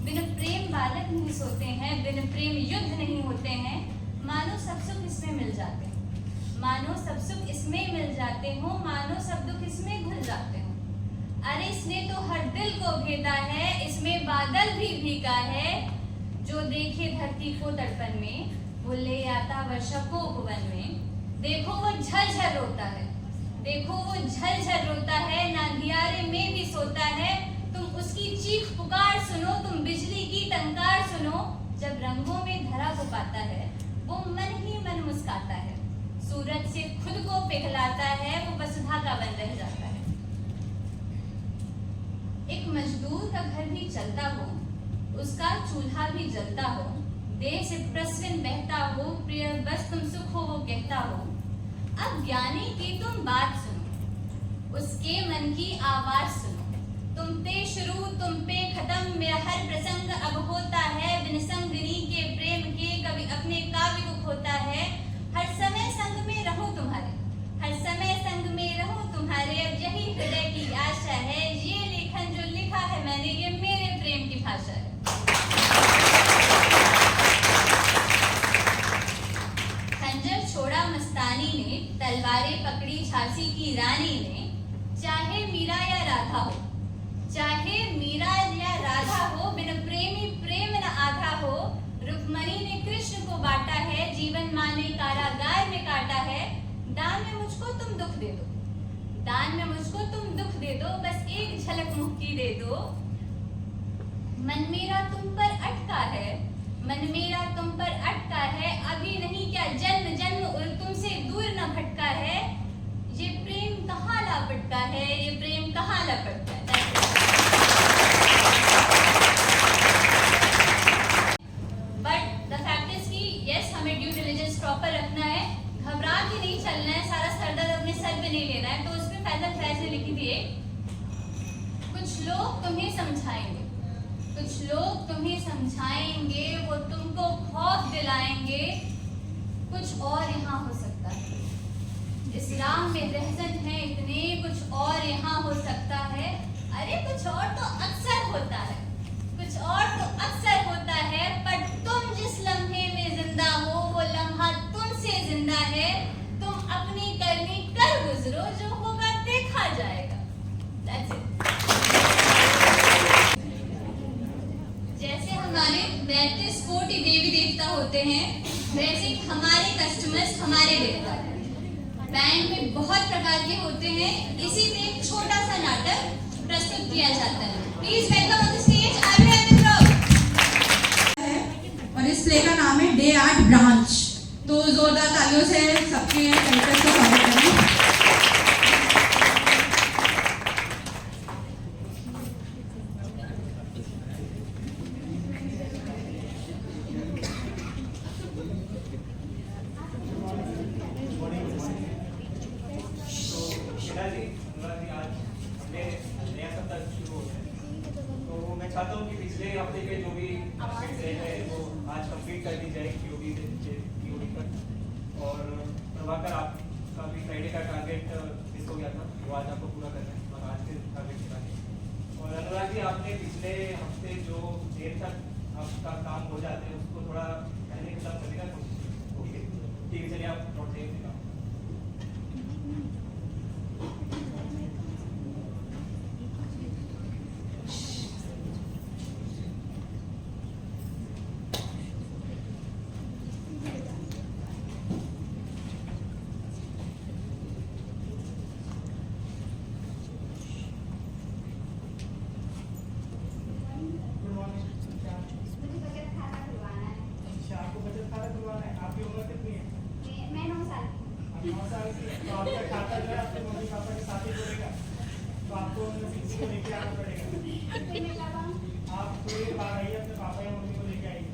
बिन प्रेम बालक नहीं सोते हैं, बिन प्रेम युद्ध नहीं होते हैं। मानो सब सुख इसमें मिल जाते हैं, मानो सब सुख इसमें मिल जाते हो, मानो सब दुख इसमें घुल जाते हो। अरे इसने तो हर दिल को भेदा है, इसमें बादल भी भीगा है। जो देखे धरती को दर्पण में, वो ले आता वर्षा को भुवन में। देखो वो झरझर रोता है, देखो वो झरझर रोता है, नांधियारे में भी सोता है। तुम उसकी चीख पुकार सुनो, तुम बिजली की टंकार सुनो। जब रंगों में धरा को पाता है, वो मन ही मन मुस्काता है। सूरज से खुद को पिघलाता है, वो वसुधा का बन रह जाता है। एक मजदूर का घर भी चलता हो, उसका चूल्हा भी जलता हो, देह से प्रस्विन बहता हो, प्रिय बस तुम सुख हो वो कहता हो। अब ज्ञानी की तुम बात सुनो, उसके मन की आवाज सुनो। तुम पे शुरू तुम पे खत्म, मेरा हर प्रसंग अब होता है। बिन संगनी के प्रेम के कभी अपने काव्य को खोता है। हर समय संग में रहूं तुम्हारे, हर समय संग में रहूं तुम्हारे। अब यही हृदय की आशा है, ये लेखन जो लिखा है मैंने, ये मेरे प्रेम की भाषा है। खंजर छोड़ा मस्तानी ने, तलवारें पकड़ी झांसी की रानी ने। चाहे मीरा या राधा हो, चाहे मीरा या राधा हो, बिन प्रेमी प्रेम न आधा हो। रुक्मणी ने कृष्ण को बांटा है, जीवन माँ ने कारागार में काटा है। दान में मुझको तुम दुख दे दो, दान में मुझको तुम दुख दे दो, बस एक झलक मुख की दे दो। मन मेरा तुम पर अटका है, मन मेरा तुम पर अटका है। अभी नहीं क्या जन्म जन्म तुमसे दूर न भटका है। ये प्रेम कहाँ लापटता है, ये प्रेम कहाँ लापटता है। बट द फैक्ट इज कि यस, हमें ड्यू डिलिजेंस प्रॉपर रखना है, घबरा के नहीं चलना है, सारा सरदर्द अपने सर पे नहीं लेना है। तो उसमें फैजल फैज ने लिखी थी, कुछ लोग तुम्हें समझाएंगे, कुछ लोग तुम्हें समझाएंगे, वो तुमको खौफ दिलाएंगे। कुछ और यहाँ हो सकता है, इस राह में रहजन है इतने, कुछ और यहाँ हो सकता है। अरे कुछ और तो अक्सर होता है, कुछ और तो अक्सर होता है। पर तुम जिस लम्हे में जिंदा हो, वो लम्हा तुमसे जिंदा है। तुम अपनी करनी कर गुजरो, जो होगा देखा जाएगा। That's it. जैसे हमारे 32 कोटि देवी देवता होते हैं, वैसे हमारे कस्टमर्स हमारे देवता हैं। बैंक में बहुत प्रकार के होते हैं, इसी में एक छोटा सा नाटक प्रस्तुत किया जाता है। Please welcome on the stage आरवी क्राउड। और इस प्ले का नाम है डे आर्ट ब्रांच। तो जोरदार तालियों से सबके कैरेक्टर्स को स्वागत करें। चाहता हूँ कि पिछले हफ्ते के जो भी अपडेट्स रहे हैं वो आज कंप्लीट कर दी जाए क्यूबी पर। और प्रभाकर, आपका भी फ्राइडे का टारगेट मिस हो गया था, वो आज आपको पूरा करना है और आज के टारगेट के बाद। और अनुराग जी, आपने पिछले हफ्ते जो देर तक आपका काम हो जाते हैं उसको थोड़ा पहले के साथ करने का कोशिश की। ओके ठीक है, चलिए आप नोट देंगे। तो आपको किसी को लेके आना पड़ेगा। आप पूरे बाहर आइए, अपने पापा या मम्मी को लेके आइए।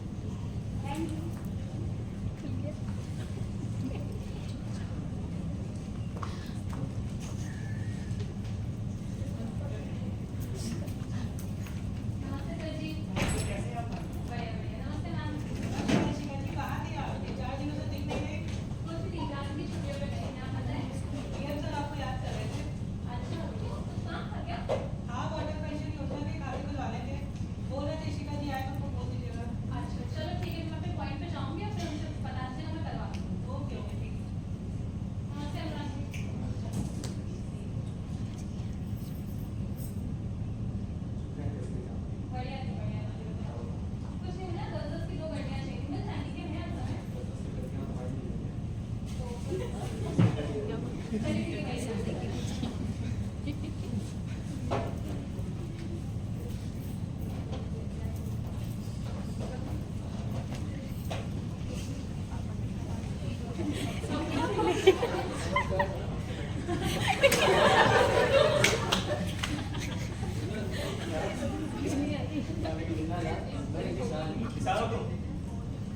किसानों को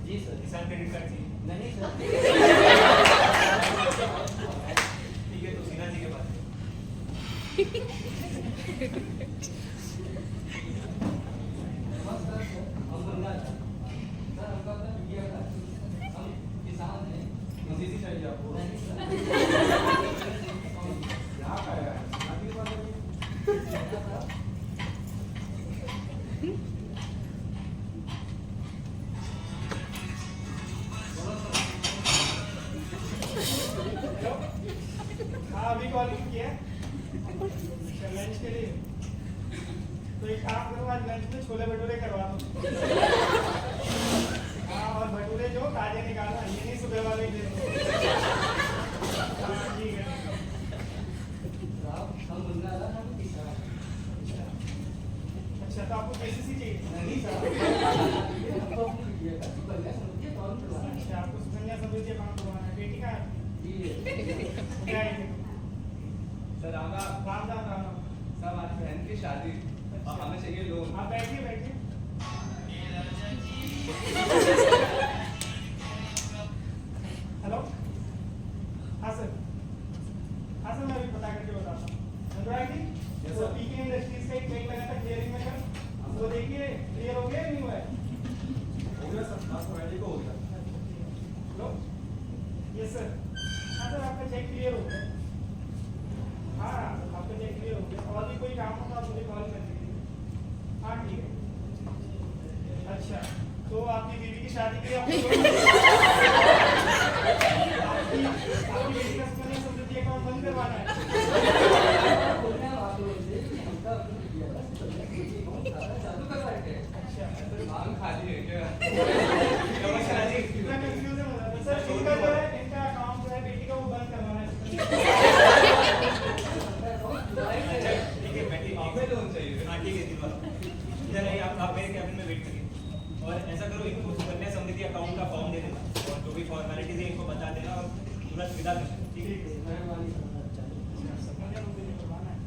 जी सर, किसान क्रेडिट कार्ड चाहिए? नहीं सर। ठीक है, तो सिन्हा जी के पास अभी कॉलिंग किया लंच के लिए, तो एक काम करो, आज लंच में छोले भटूरे करवा दो। हाँ, और भटूरे जो ताजे निकालना, ये नहीं सुबह वाले ही दे दो। ठीक है। अच्छा, तो आपको केसीसी चाहिए? नहीं सर। अच्छा, आपको सुकन्या समृद्धि अकाउंट करवाना है। बेटी का है? क्या है? सर राम राम। सर हमारी बहन की शादी और हमें चाहिए लोन। आप बैठिए बैठिए। हेलो, हाँ सर, मैं अभी पता करके बताता हूँ। अनुराग जी, तो पीके इंडस्ट्रीज का एक चेक लगा था क्लियरिंग में, सर वो देखिए क्लियर हो गया नहीं हुआ है? हो गया सर, आपको रेडी को हो गया। Hello, yes sir. हाँ सर, आपका चेक क्लियर हो गया। हाँ, आपका चेक क्लियर हो गया। और भी कोई काम हो तो आप मुझे कॉल कर दीजिए। हाँ ठीक है। अच्छा, तो आपकी बीवी की शादी के लिए आपकी बेटी का सुकन्या समृद्धि अकाउंट बंद करवाना है। अच्छा, खाली है क्या? नमस्कार जी, इतना कंफ्यूजन हो रहा है सर। इनका जो है, इनका अकाउंट जो है बेटी का, वो बंद करवाना है। ठीक है, बैठिए। लोन चाहिए? हाँ ठीक है, इधर आइए, आप मेरे कैबिन में वेट करिए। और ऐसा करो, इनको सुकन्या समृद्धि अकाउंट का फॉर्म दे देना, और जो भी फॉर्मेलिटीज है इनको बता देना, और तुरंत विदा कर देना। ठीक है,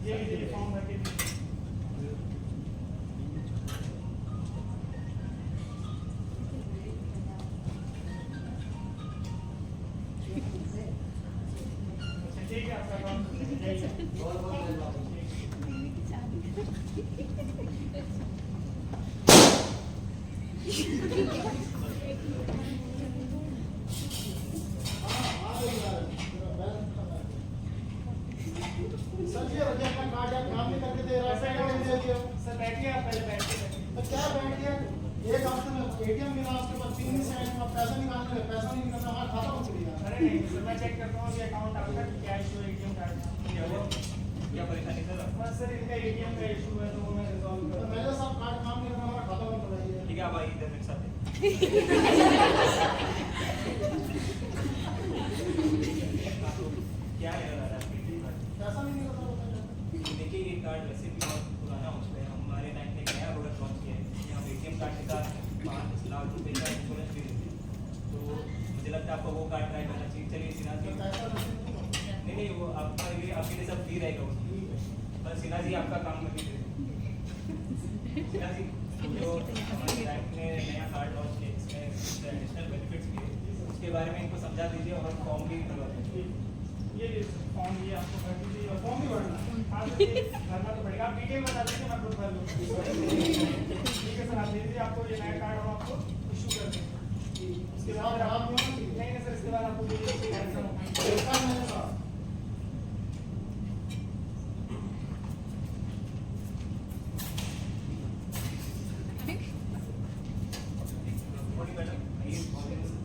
ये लीजिए फॉर्म भर के दीजिए। ठीक है, आपका काम जाइए। सर जी अपना कार्ड आप काम नहीं करके दे रहा है, सर बैठिए, आप पहले बैठिए। तो क्या बैठिए, एक हफ्ते में एटीएम मिला आपके पास 3 दिन से आए, आप पैसा निकालने में पैसा नहीं निकलता, हमारा खाता बंद कर दिया। अरे नहीं सर, मैं चेक करता हूँ ये अकाउंट आपका क्या इशू है, एटीएम कार्ड क्या हुआ, क्या परेशानी सर? बस सर, इनका एटीएम का इशू है, तो वो मैं रिजॉल्व कर। मैनेजर साहब कार्ड काम नहीं करना, हमारा खाता बंद कराइए। ठीक है, आप आइए इधर मेरे साथ। क्या है पैसा नहीं निकलता। देखिए, ये कार्ड वैसे भी बहुत पुराना हो चुका है। हमारे बैंक ने एक नया प्रोडक्ट लॉन्च किया है, यहाँ एटीएम कार्ड के साथ 5 लाख रुपए का इंश्योरेंस भी देते हैं। तो मुझे लगता है आपको वो कार्ड ट्राई करना चाहिए। चलिए सिन्हा जी, नहीं वो आपका ये आपके लिए सब फ्री रहेगा उसमें। बस सिन्हा जी आपका काम करके दे सिन्हा जी, जो हमारे बैंक ने नया कार्ड लॉन्च किया इसमें एडिशनल बेनिफिट्स भी है, उसके बारे में इनको समझा दीजिए और फॉर्म भी करवा दीजिए। ये फॉर्म ये आपको भर दीजिए और फॉर्म भी भरना भरना तो पड़ेगा। आप डिटेल बता दीजिए, मैं खुद भर लूँगा। ठीक है सर, आप दे दीजिए, आपको ये नया कार्ड हम आपको इशू कर देंगे। उसके बाद आप नहीं सर, इसके बाद आपको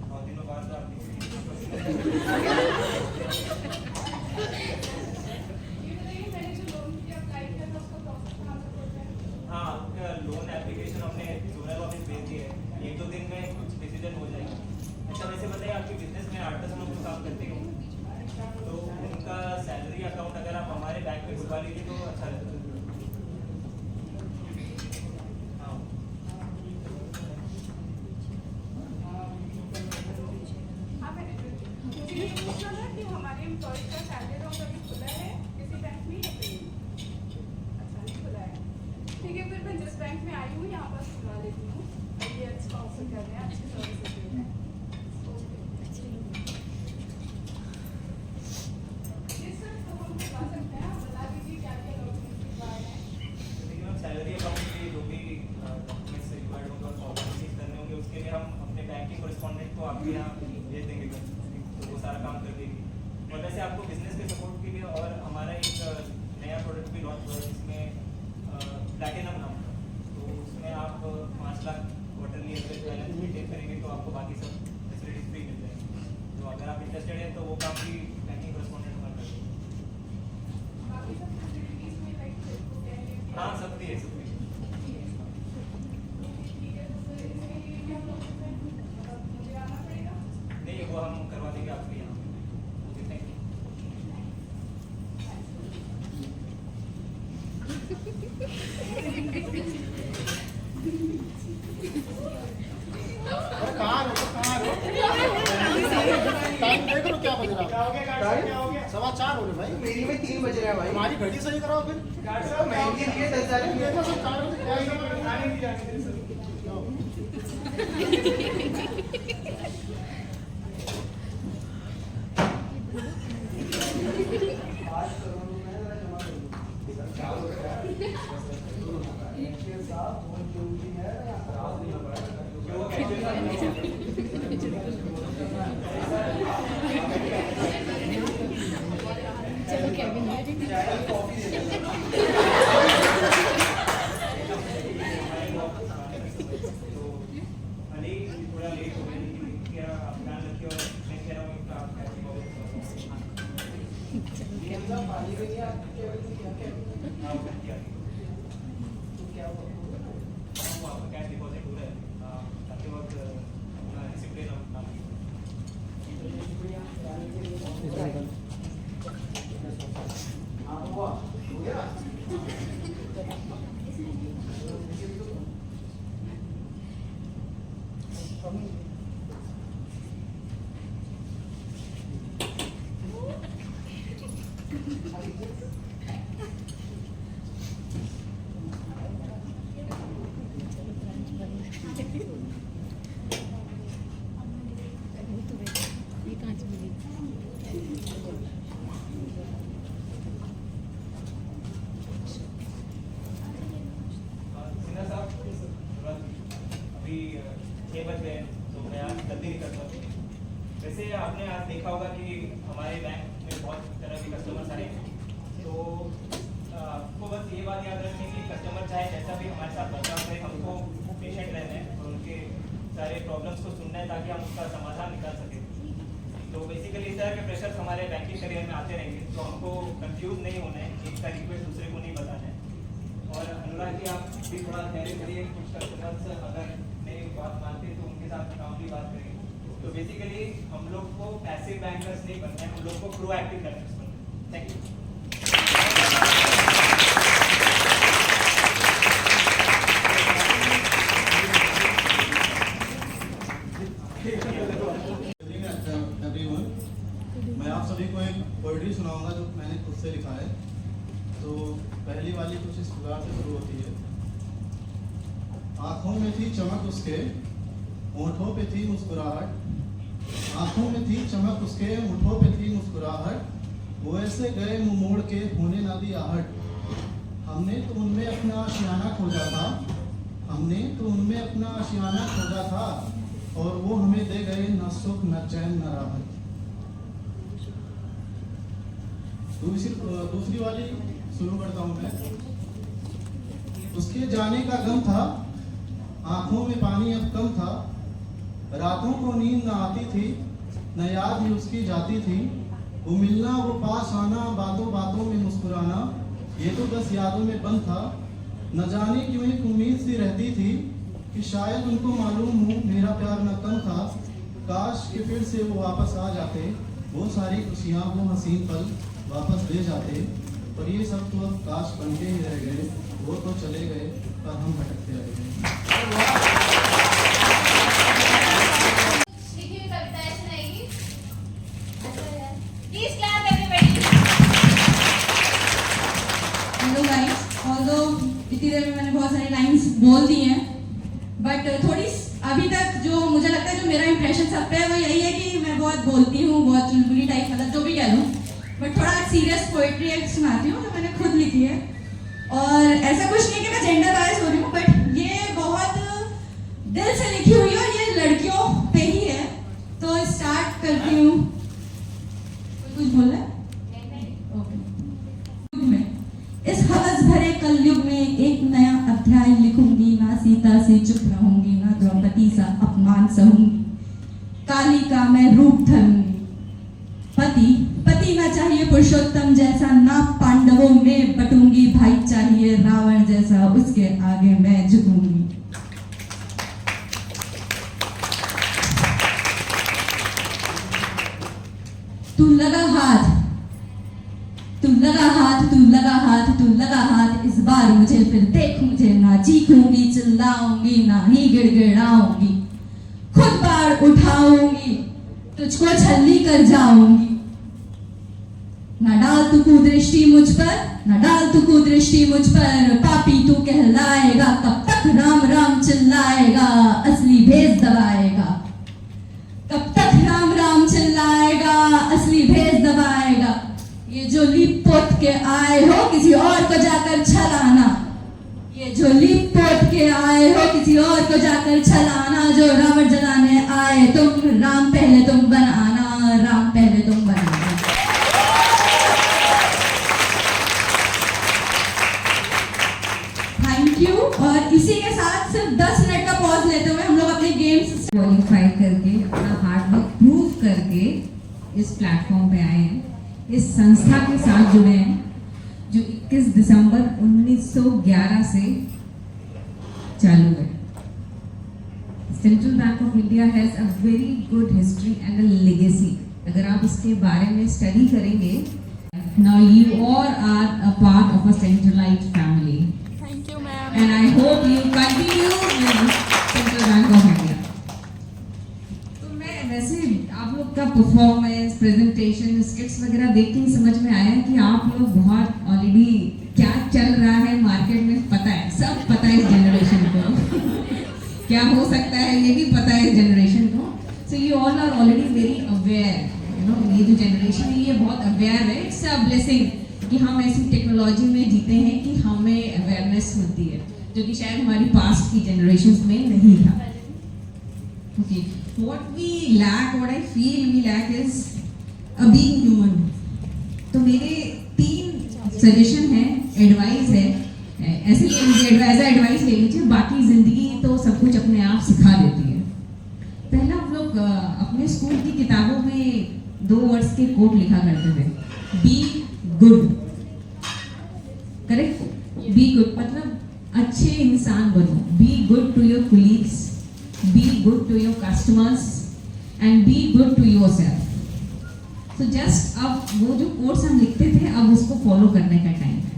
बहुत दिनों बाद आप हाँ, आपका लोन एप्लीकेशन हमने जोनल ऑफिस भेज दी है, 1-2 दिन में कुछ डिसीजन हो जाएगा। अच्छा वैसे बताइए, आपके बिजनेस में 8-10 लोग तो काम करते हो, तो उनका सैलरी अकाउंट अगर आप हमारे बैंक में खुलवा लीजिए तो अच्छा रहता है। हाँ, मुझे ये पूछना था कि हमारे एम्प्लॉय का सैलरी अकाउंट अभी खुला है किसी बैंक में या फिर अच्छा नहीं खुला है? ठीक है, फिर मैं जिस बैंक में आई हूँ यहाँ पर खुलवा लेती हूँ। ये अच्छा ऑफर कर रहे हैं, अच्छी सर्विस दे रहे हैं। जी सर, तो हम खुलवा सकते हैं, आप बता दीजिए क्या क्या डॉक्यूमेंट्स रिक्वायर्ड हैं। देखिए मैम, सैलरी अकाउंट के जो भी डॉक्यूमेंट्स रिक्वायर्ड होंगे और फॉर्मेलिटीज करने होंगे, उसके लिए हम अपने बैंक के कॉरेस्पॉन्डेंट को आपके यहाँ भेज देंगे, तो वो सारा काम कर देगी। और वैसे आपको बिजनेस के सपोर्ट के लिए और हमारा एक नया प्रोडक्ट भी लॉन्च हुआ है जिसमें प्लैटिनम नाम का, तो उसमें आप 5 lakh quarterly average balance maintain करेंगे तो आपको बाकी सब फैसिलिटीज भी मिल जाएंगी। तो अगर आप इंटरेस्टेड हैं तो वो काम भी बैंकिंग कॉरेस्पॉन्डेंट हमारा कर देंगे। बाकी सब फैसिलिटीज में लाइक हाँ, सब भी है, सब भी है। ठीक है, तो फिर इसके लिए क्या मुझे आना पड़ेगा? नहीं, वो हम करवा देंगे आपके यहाँ। Okay, thank you. अरे कहाँ हो टाइम देख लो क्या बज रहा क्या हो गया गार्ड साहब, क्या हो गया? 4:15 हो रहे भाई। मेरी में 3 बज रहा है भाई। हमारी घड़ी सही कराओ फिर। गार्ड साहब, क्या हो महंगी गया? लिए 10,000 की देखो सब 4 बजे क्या ही आने नहीं जाने दे सर। भले ही थोड़ा लेट हो गया, लेकिन क्या आप ध्यान रखिए और मैं कह रहा हूँ कि आप कैश डिपॉजिट आपका कैश डिपॉजिट हो रहा है, ताकि वक्त अपना रिसिप्ट लेना काम सिन्हा साहब, अभी 6 बज गए हैं, तो मैं आज जल्दी निकलता हूँ। वैसे आपने आज देखा होगा कि हमारे बैंक में बहुत तरह के कस्टमर्स आए हैं, तो आपको बस ये बात याद रखनी है कि कस्टमर चाहे जैसा भी हमारे साथ बर्ताव करें, हमको पेशेंट रहना है और उनके सारे प्रॉब्लम्स को सुनना है ताकि हम उसका समाधान निकाल सकें। तो बेसिकली इस तरह के प्रेशर्स हमारे बैंकिंग करियर में आते रहेंगे, तो हमको कंफ्यूज नहीं होना है, एक का रिक्वेस्ट दूसरे को नहीं बताना है। और अनुराग जी, आप भी थोड़ा धैर्य करिए, कुछ कस्टमर्स अगर मेरी बात मानते हैं तो उनके साथ कामली बात करेंगे। तो बेसिकली हम लोग को पैसिव बैंकर्स नहीं बनना है, हम लोग को प्रोएक्टिव बैंकर्स बनना है। Thank you. एवरीवन, मैं आप सभी को एक पोएट्री सुनाऊंगा जो मैंने खुद से लिखा है। तो पहली वाली कुछ इस प्रकार से शुरू होती है। आंखों में थी चमक उसके, होठों पे थी मुस्कुराहट। आंखों में थी चमक उसके, होठों पे थी मुस्कुराहट। वो ऐसे गए मुंह मोड़ के, होने ना दी आहट। हमने तो उनमें अपना आशियाना खोजा था, हमने तो उनमें अपना आशियाना खोजा था, और वो हमें दे गए न सुख न चैन न राहत। दूसरी वाली शुरू करता हूँ मैं। उसके जाने का गम था, आंखों में पानी अब कम था। रातों को नींद न आती थी, न याद ही उसकी जाती थी। वो मिलना वो पास आना, बातों बातों में मुस्कुराना, ये तो बस यादों में बंद था। न जाने क्यों एक उम्मीद सी रहती थी कि शायद उनको मालूम हो मेरा प्यार न कम था। काश कि फिर से वो वापस आ जाते, वो सारी खुशियाँ वो हसीन पल वापस ले जाते। पर ये सब तो अब काश बनके ही रह गए। वो तो चले गए पर हम भटकते रह गए। लिखी हुई कविताएं सुनाएगी। Please clap everybody. Hello guys, although इतनी देर में मैंने बहुत सारी लाइंस बोल दी हैं, बट थोड़ी अभी तक जो मुझे लगता है जो मेरा इंप्रेशन सब पे है वो यही है कि मैं बहुत बोलती हूँ, बहुत चुलबुली टाइप, मतलब जो भी कह लूँ, बट थोड़ा सीरियस पोइट्री एक सुनाती हूँ जो मैंने खुद लिखी है। और ऐसा कुछ नहीं कि मैं जेंडर बायस हो रही हूँ, बट ये बहुत दिल से लिखी हुई है और ये लड़कियों पे ही है। तो स्टार्ट करती हूँ। कुछ बोल रहे हैं? ओके। इस हवस भरे कलयुग में एक नया अध्याय लिखूंगी। ना सीता से चुप रहूंगी, ना द्रौपदी सा अपमान सहूंगी। काली का मैं रूप धरूंगी। पति ना चाहिए पुरुषोत्तम जैसा, ना पांडवों में बटूंगी। भाई चाहिए रावण जैसा, उसके आगे मैं झुकूंगी। तू लगा हाथ, तू लगा हाथ, तू लगा हाथ, तू लगा हाथ। इस बार मुझे फिर देख मुझे, ना चीखूंगी चिल्लाऊंगी, ना ही गिड़गिड़ाऊंगी। खुद बाढ़ उठाऊंगी, तुझको छल्ली कर जाऊंगी। न डाल तू कुदृष्टि मुझ पर, न डाल तू कुदृष्टि मुझ पर। पापी तू कहलाएगा, कब तक राम राम चिल्लाएगा। असली भेद दबाएगा, कब तक राम राम चिल्लाएगा। असली भेद दबाएगा। ये जो लीप पोत के आए हो किसी और को जाकर छलाना, ये जो लीप पोत के आए हो किसी और को जाकर छलाना। जो रावण जलाने आए तुम, राम पहले तुम बनाना, राम पहले तुम बनाना। Thank you. और इसी के साथ सिर्फ 10 मिनट का पॉज लेते हुए हम लोग अपने गेम्स क्वालिफाई करके, अपना हार्ड वर्क प्रूव करके इस प्लेटफॉर्म पे आए हैं, इस संस्था के साथ जुड़े हैं जो 21 दिसंबर 1911 से चालू है। Central Bank of India has a very good history and a legacy. अगर आप इसके बारे में स्टडी करेंगे, now you all are a part of a centralite family. Thank you ma'am. And I hope you continue with Central Bank of India. तो मैं वैसे आप लोग का परफॉर्मेंस, प्रेजेंटेशन, स्किट्स वगैरह देख के समझ में आया कि आप लोग बहुत ऑलरेडी क्या चल रहा है मार्केट में पता है, सब पता है इस जनरेशन को क्या हो सकता है ये भी पता है इस जनरेशन को। So you all are already very aware, you know, ये जो जनरेशन है ये बहुत अवेयर है। इट्स अ ब्लेसिंग कि हम ऐसी टेक्नोलॉजी में जीते हैं कि हमें अवेयरनेस मिलती है, जो कि शायद हमारी पास्ट की जनरेशंस में नहीं था। Okay, what we lack, what I feel we lack is a being human. तो मेरे 3 सजेशन है, एडवाइस है, ऐसे ही मुझे एडवाइस ले लीजिए, बाकी जिंदगी तो सब कुछ अपने आप सिखा देती है। पहला हम लोग अपने स्कूल की किताबों में 2 वर्ड्स के कोट लिखा करते थे, be good, correct? Be good मतलब अच्छे इंसान बनो। Be good to your colleagues, be good to your customers and be good to yourself। So just अब वो जो कोर्स हम लिखते थे अब उसको फॉलो करने का टाइम है,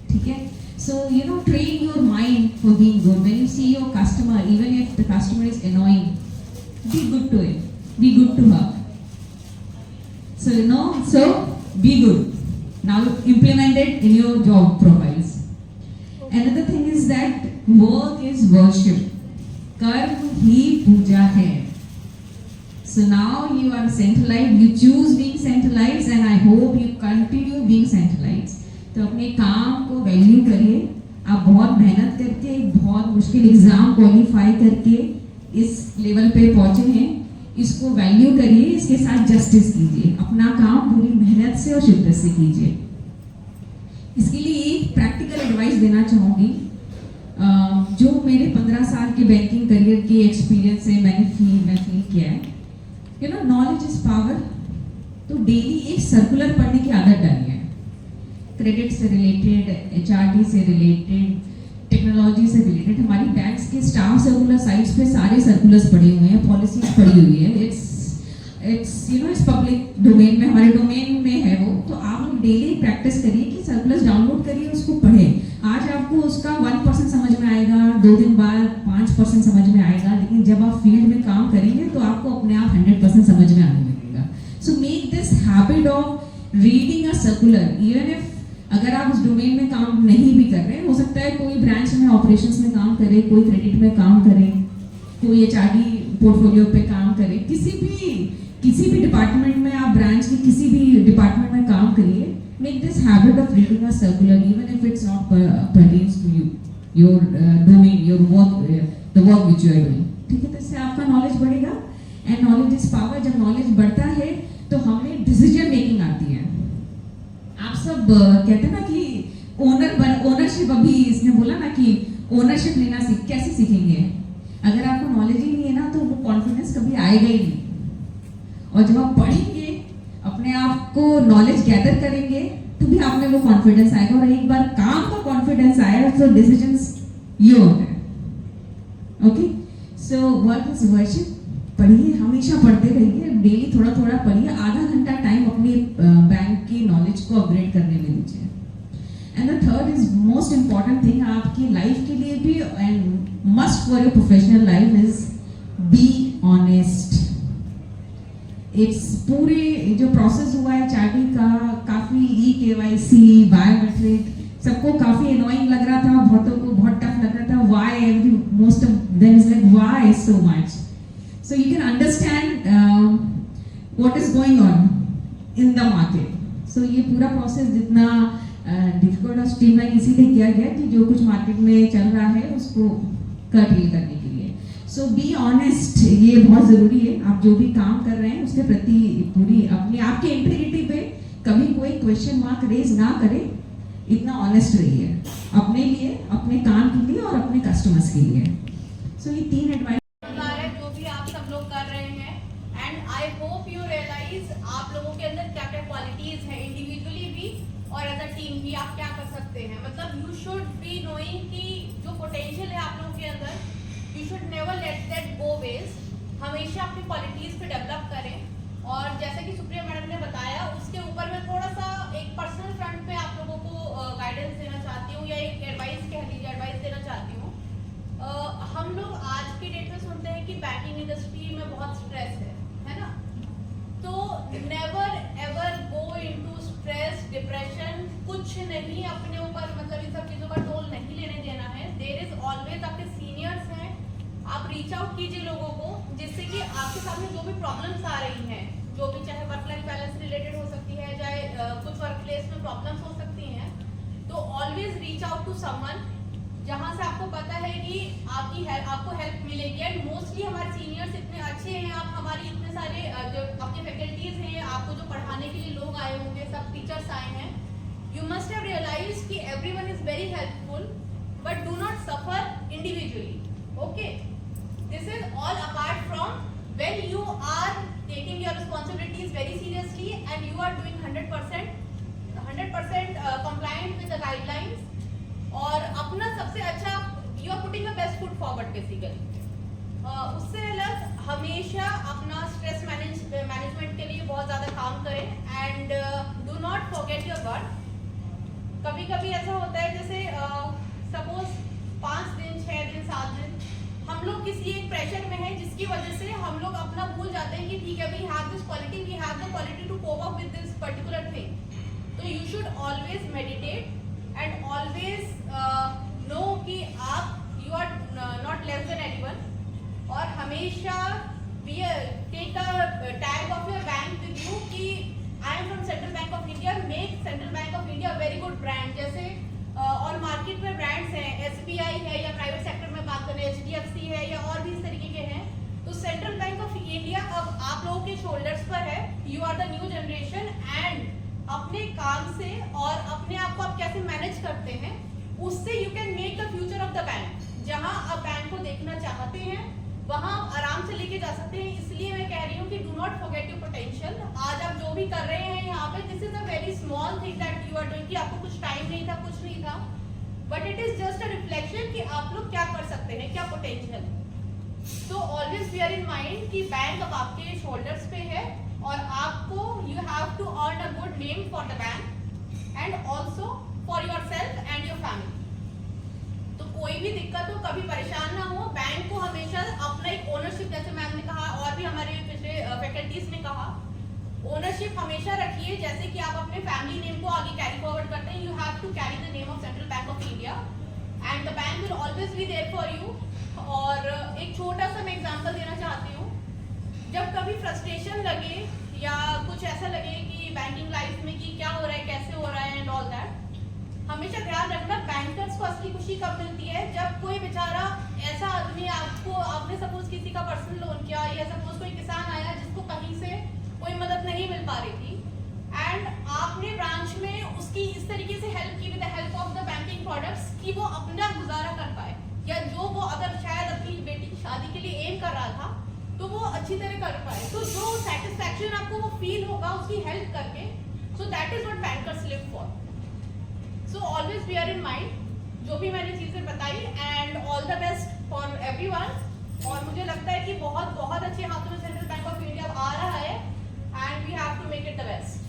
ठीक है? So you know, train your mind for being good. When you see your customer, even if the customer is annoying, be good to him, be good to her. So you know, so be good, now implemented in your job profiles. Another thing is that work is worship. कर्म ही पूजा है. So now you are centralized, you choose being centralized and I hope you continue being centralized. तो अपने काम को value करिए. आप बहुत मेहनत करके एक बहुत मुश्किल एग्जाम क्वालिफाई करके इस लेवल पे पहुंचे हैं. इसको वैल्यू करिए, इसके साथ जस्टिस कीजिए. अपना काम पूरी मेहनत से और शिद्दत से कीजिए. इसके लिए एक प्रैक्टिकल एडवाइस देना चाहूँगी. जो मेरे 15 साल के बैंकिंग करियर के एक्सपीरियंस से मैंने फील किया है, you know knowledge is power. तो डेली एक सर्कुलर पढ़ने की आदत डालिए. क्रेडिट से रिलेटेड, HRD से रिलेटेड, टेक्नोलॉजी से रिलेटेड. हमारी बैंक्स के स्टाफ सर्कुलर साइट्स पे सारे सर्कुलर्स पढ़े हुए हैं, पॉलिसीज पढ़ी हुई है. इट्स यू नो इस पब्लिक डोमेन में, हमारे डोमेन में है वो. तो आप लोग डेली प्रैक्टिस करिए कि सर्कुलर्स डाउनलोड करिए, उसको पढ़ें. आज आपको उसका 1% समझ में आएगा, 2 दिन बाद 5% समझ में आएगा, लेकिन जब आप फील्ड में काम करेंगे तो आपको अपने आप 100% समझ में आने लगेगा. So make this habit of reading a circular. Even if अगर आप उस डोमेन में काम नहीं भी कर रहे हैं, हो सकता है कोई ब्रांच में ऑपरेशंस में काम करे, कोई क्रेडिट में काम करे, कोई HRD पोर्टफोलियो पे काम करे. किसी भी डिपार्टमेंट में आप ब्रांच की किसी भी डिपार्टमेंट में काम करिए. Make this habit of reading a circular, even if it's not pertains to you, your domain, your work, the work which you are doing. ठीक है, तो इससे आपका नॉलेज बढ़ेगा. And knowledge is power. जब नॉलेज बढ़ता है तो हमें डिसीजन मेकिंग आती है. आप सब कहते हैं ना कि ओनरशिप, अभी इसने बोला ना कि ओनरशिप लेना कैसे सीखेंगे. अगर आपको नॉलेज ही नहीं है ना तो वो कॉन्फिडेंस कभी आएगा ही नहीं. और जब आप पढ़ेंगे, अपने आप को नॉलेज गैदर करेंगे, तो भी आप में वो कॉन्फिडेंस आएगा. और एक बार काम का कॉन्फिडेंस आया तो डिसीजंस ये होते हैं. Okay, so work is worship. पढ़िए, हमेशा पढ़ते रहिए. डेली थोड़ा थोड़ा पढ़िए. आधा घंटा टाइम अपनी बैंक की नॉलेज को अपग्रेड करने में दीजिए. And the third is most important thing आपकी लाइफ के लिए भी and must for your professional life is be honest. It's पूरे जो प्रोसेस हुआ है HRD का, काफ़ी KYC, बायोमेट्रिक, सबको काफ़ी अनोइंग लग रहा था, बहुतों को बहुत टफ लग रहा था. Why most of them is like why so much. So you can understand what is going on in the market. So ये पूरा प्रोसेस जितना डिफिकल्ट और स्ट्रीमलाइन इसीलिए किया गया कि जो कुछ मार्केट में चल रहा है उसको कर्टेल करने के लिए. सो बी ऑनेस्ट, ये बहुत ज़रूरी है. आप जो भी काम कर रहे हैं उसके प्रति पूरी अपनी आपके इंटीग्रिटी पे कभी कोई क्वेश्चन मार्क रेज ना करे. इतना ऑनेस्ट रहिए अपने लिए, अपने काम के लिए और अपने कस्टमर्स के लिए. सो ये 3 एडवाइस जो भी आप सब लोग कर रहे हैं. And I hope you realise आप लोगों के अंदर क्या क्या क्वालिटीज हैं, इंडिविजुअली भी और एज अ टीम भी आप क्या कर सकते हैं. मतलब यू शुड बी नोइंग कि जो पोटेंशियल है आप लोगों के अंदर, you should never let that go waste. हमेशा अपनी क्वालिटीज पे डेवलप करें. और जैसे कि सुप्रिया मैडम ने बताया, उसके ऊपर मैं थोड़ा सा एक पर्सनल फ्रंट पे आप लोगों को गाइडेंस देना चाहती हूँ, या एक एडवाइस कह लीजिए, एडवाइस देना चाहती हूँ. हम लोग आज की डेट में सुनते हैं कि बैंकिंग इंडस्ट्री में बहुत स्ट्रेस है ना. तो never ever go into stress, depression. कुछ नहीं अपने ऊपर, मतलब इन सब चीज़ों का टोल नहीं लेने देना है. देयर इज ऑलवेज, आपके सीनियर्स हैं, आप रीच आउट कीजिए लोगों को, जिससे कि आपके सामने जो भी प्रॉब्लम्स आ रही हैं, जो भी, चाहे वर्क लाइफ बैलेंस रिलेटेड हो सकती है, चाहे कुछ वर्क प्लेस में प्रॉब्लम्स हो सकती हैं, तो always reach out to someone जहाँ से आपको पता है कि आपको हेल्प मिलेगी. एंड मोस्टली हमारे सीनियर्स इतने अच्छे हैं, आप हमारी इतने सारे जो आपके फैकल्टीज हैं, आपको जो पढ़ाने के लिए लोग आए होंगे, सब टीचर्स आए हैं. यू मस्ट हैव रियलाइज कि everyone is very helpful, but do not suffer individually. Okay, this is all apart from when you are taking your responsibilities very seriously and you are doing 100% compliant with the guidelines. और अपना सबसे अच्छा, you are putting the best foot forward basically. उससे अलग हमेशा अपना stress management के लिए बहुत ज़्यादा काम करें. And do not forget your work. कभी कभी ऐसा होता है, जैसे सपोज 5 दिन, 6 दिन, 7 दिन हम लोग किसी एक प्रेशर में हैं, जिसकी वजह से हम लोग अपना भूल जाते हैं कि ठीक है, we have this quality, we have the quality to cope up with this particular thing. तो you should always meditate and always know कि आप you are not less than anyone, और हमेशा take a tag of your bank with you कि I am from Central Bank of India, make Central Bank of India very good brand. जैसे और market में brands हैं, SBI है, या private sector में बात करें HDFC है, या और भी इस तरीके के हैं। तो सेंट्रल बैंक ऑफ इंडिया अब आप लोगों के शोल्डर्स पर है, you are the new generation, and अपने काम से और अपने आप को आप कैसे मैनेज करते हैं उससे you can make the future of the bank. जहां आप बैंक को देखना चाहते हैं वहां आप आराम से लेके जा सकते हैं। इसलिए मैं कह रही हूँ कि do not forget your potential. आज आप जो भी कर रहे हैं यहाँ पे, this is a very small thing that you are doing, कि आपको कुछ टाइम नहीं था, कुछ नहीं था, but it is just a reflection कि आप लोग क्या कर सकते हैं, क्या potential. So always bear in mind कि बैंक अब आपके शोल्डर्स पे है और आपको you have to earn a good name for the bank and also for your self and your family. तो कोई भी दिक्कत हो, कभी परेशान ना हो, बैंक को हमेशा अपना एक ओनरशिप, जैसे मैम ने कहा और भी हमारे पिछले फैकल्टीज ने कहा, ओनरशिप हमेशा रखिए। जैसे कि आप अपने फैमिली नेम को आगे कैरी फॉरवर्ड करते हैं, you have to carry the name of Central Bank of India and the bank will always be there for you. और एक छोटा सा मैं एग्जांपल देना चाहती हूँ, जब कभी फ्रस्ट्रेशन लगे या कुछ ऐसा लगे कि बैंकिंग लाइफ में कि क्या हो रहा है, कैसे हो रहा है एंड ऑल दैट, हमेशा ध्यान रखना बैंकर्स को असली खुशी कब मिलती है, जब कोई बेचारा ऐसा आदमी आपने सपोज किसी का पर्सनल लोन किया, या सपोज कोई किसान आया जिसको कहीं से कोई मदद नहीं मिल पा रही थी एंड आपने ब्रांच में उसकी इस तरीके से हेल्प की with the help of the banking products कि वो अपना गुजारा कर पाए, या जो वो अगर शायद अपनी बेटी की शादी के लिए एम कर रहा था तो वो अच्छी तरह कर पाए। तो जो सेटिस्फैक्शन आपको वो फील होगा उसकी हेल्प करके, so that is what bankers live for. So always bear in mind जो भी मैंने चीजें बताई, and all the best for everyone. और मुझे लगता है कि बहुत बहुत अच्छे हाथों में सेंट्रल बैंक ऑफ इंडिया आ रहा है and we have to make it the best.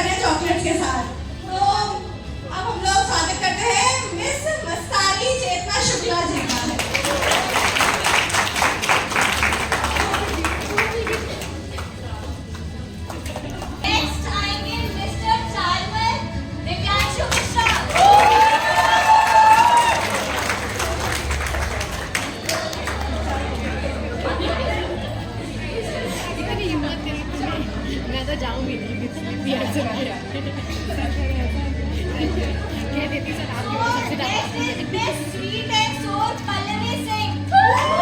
कर रहे हैं चॉकलेट के साथ। तो अब हम लोग स्वागत करते हैं मिस मस्तानी चेतना शुक्ला जी का। नेक्स्ट आएंगे मिस्टर चार्मर दिव्यांशु मिश्रा। मैं तो जाऊंगी नहीं आंसर आया कह देती सर आप next is Miss sweet and soul Pallavi Singh.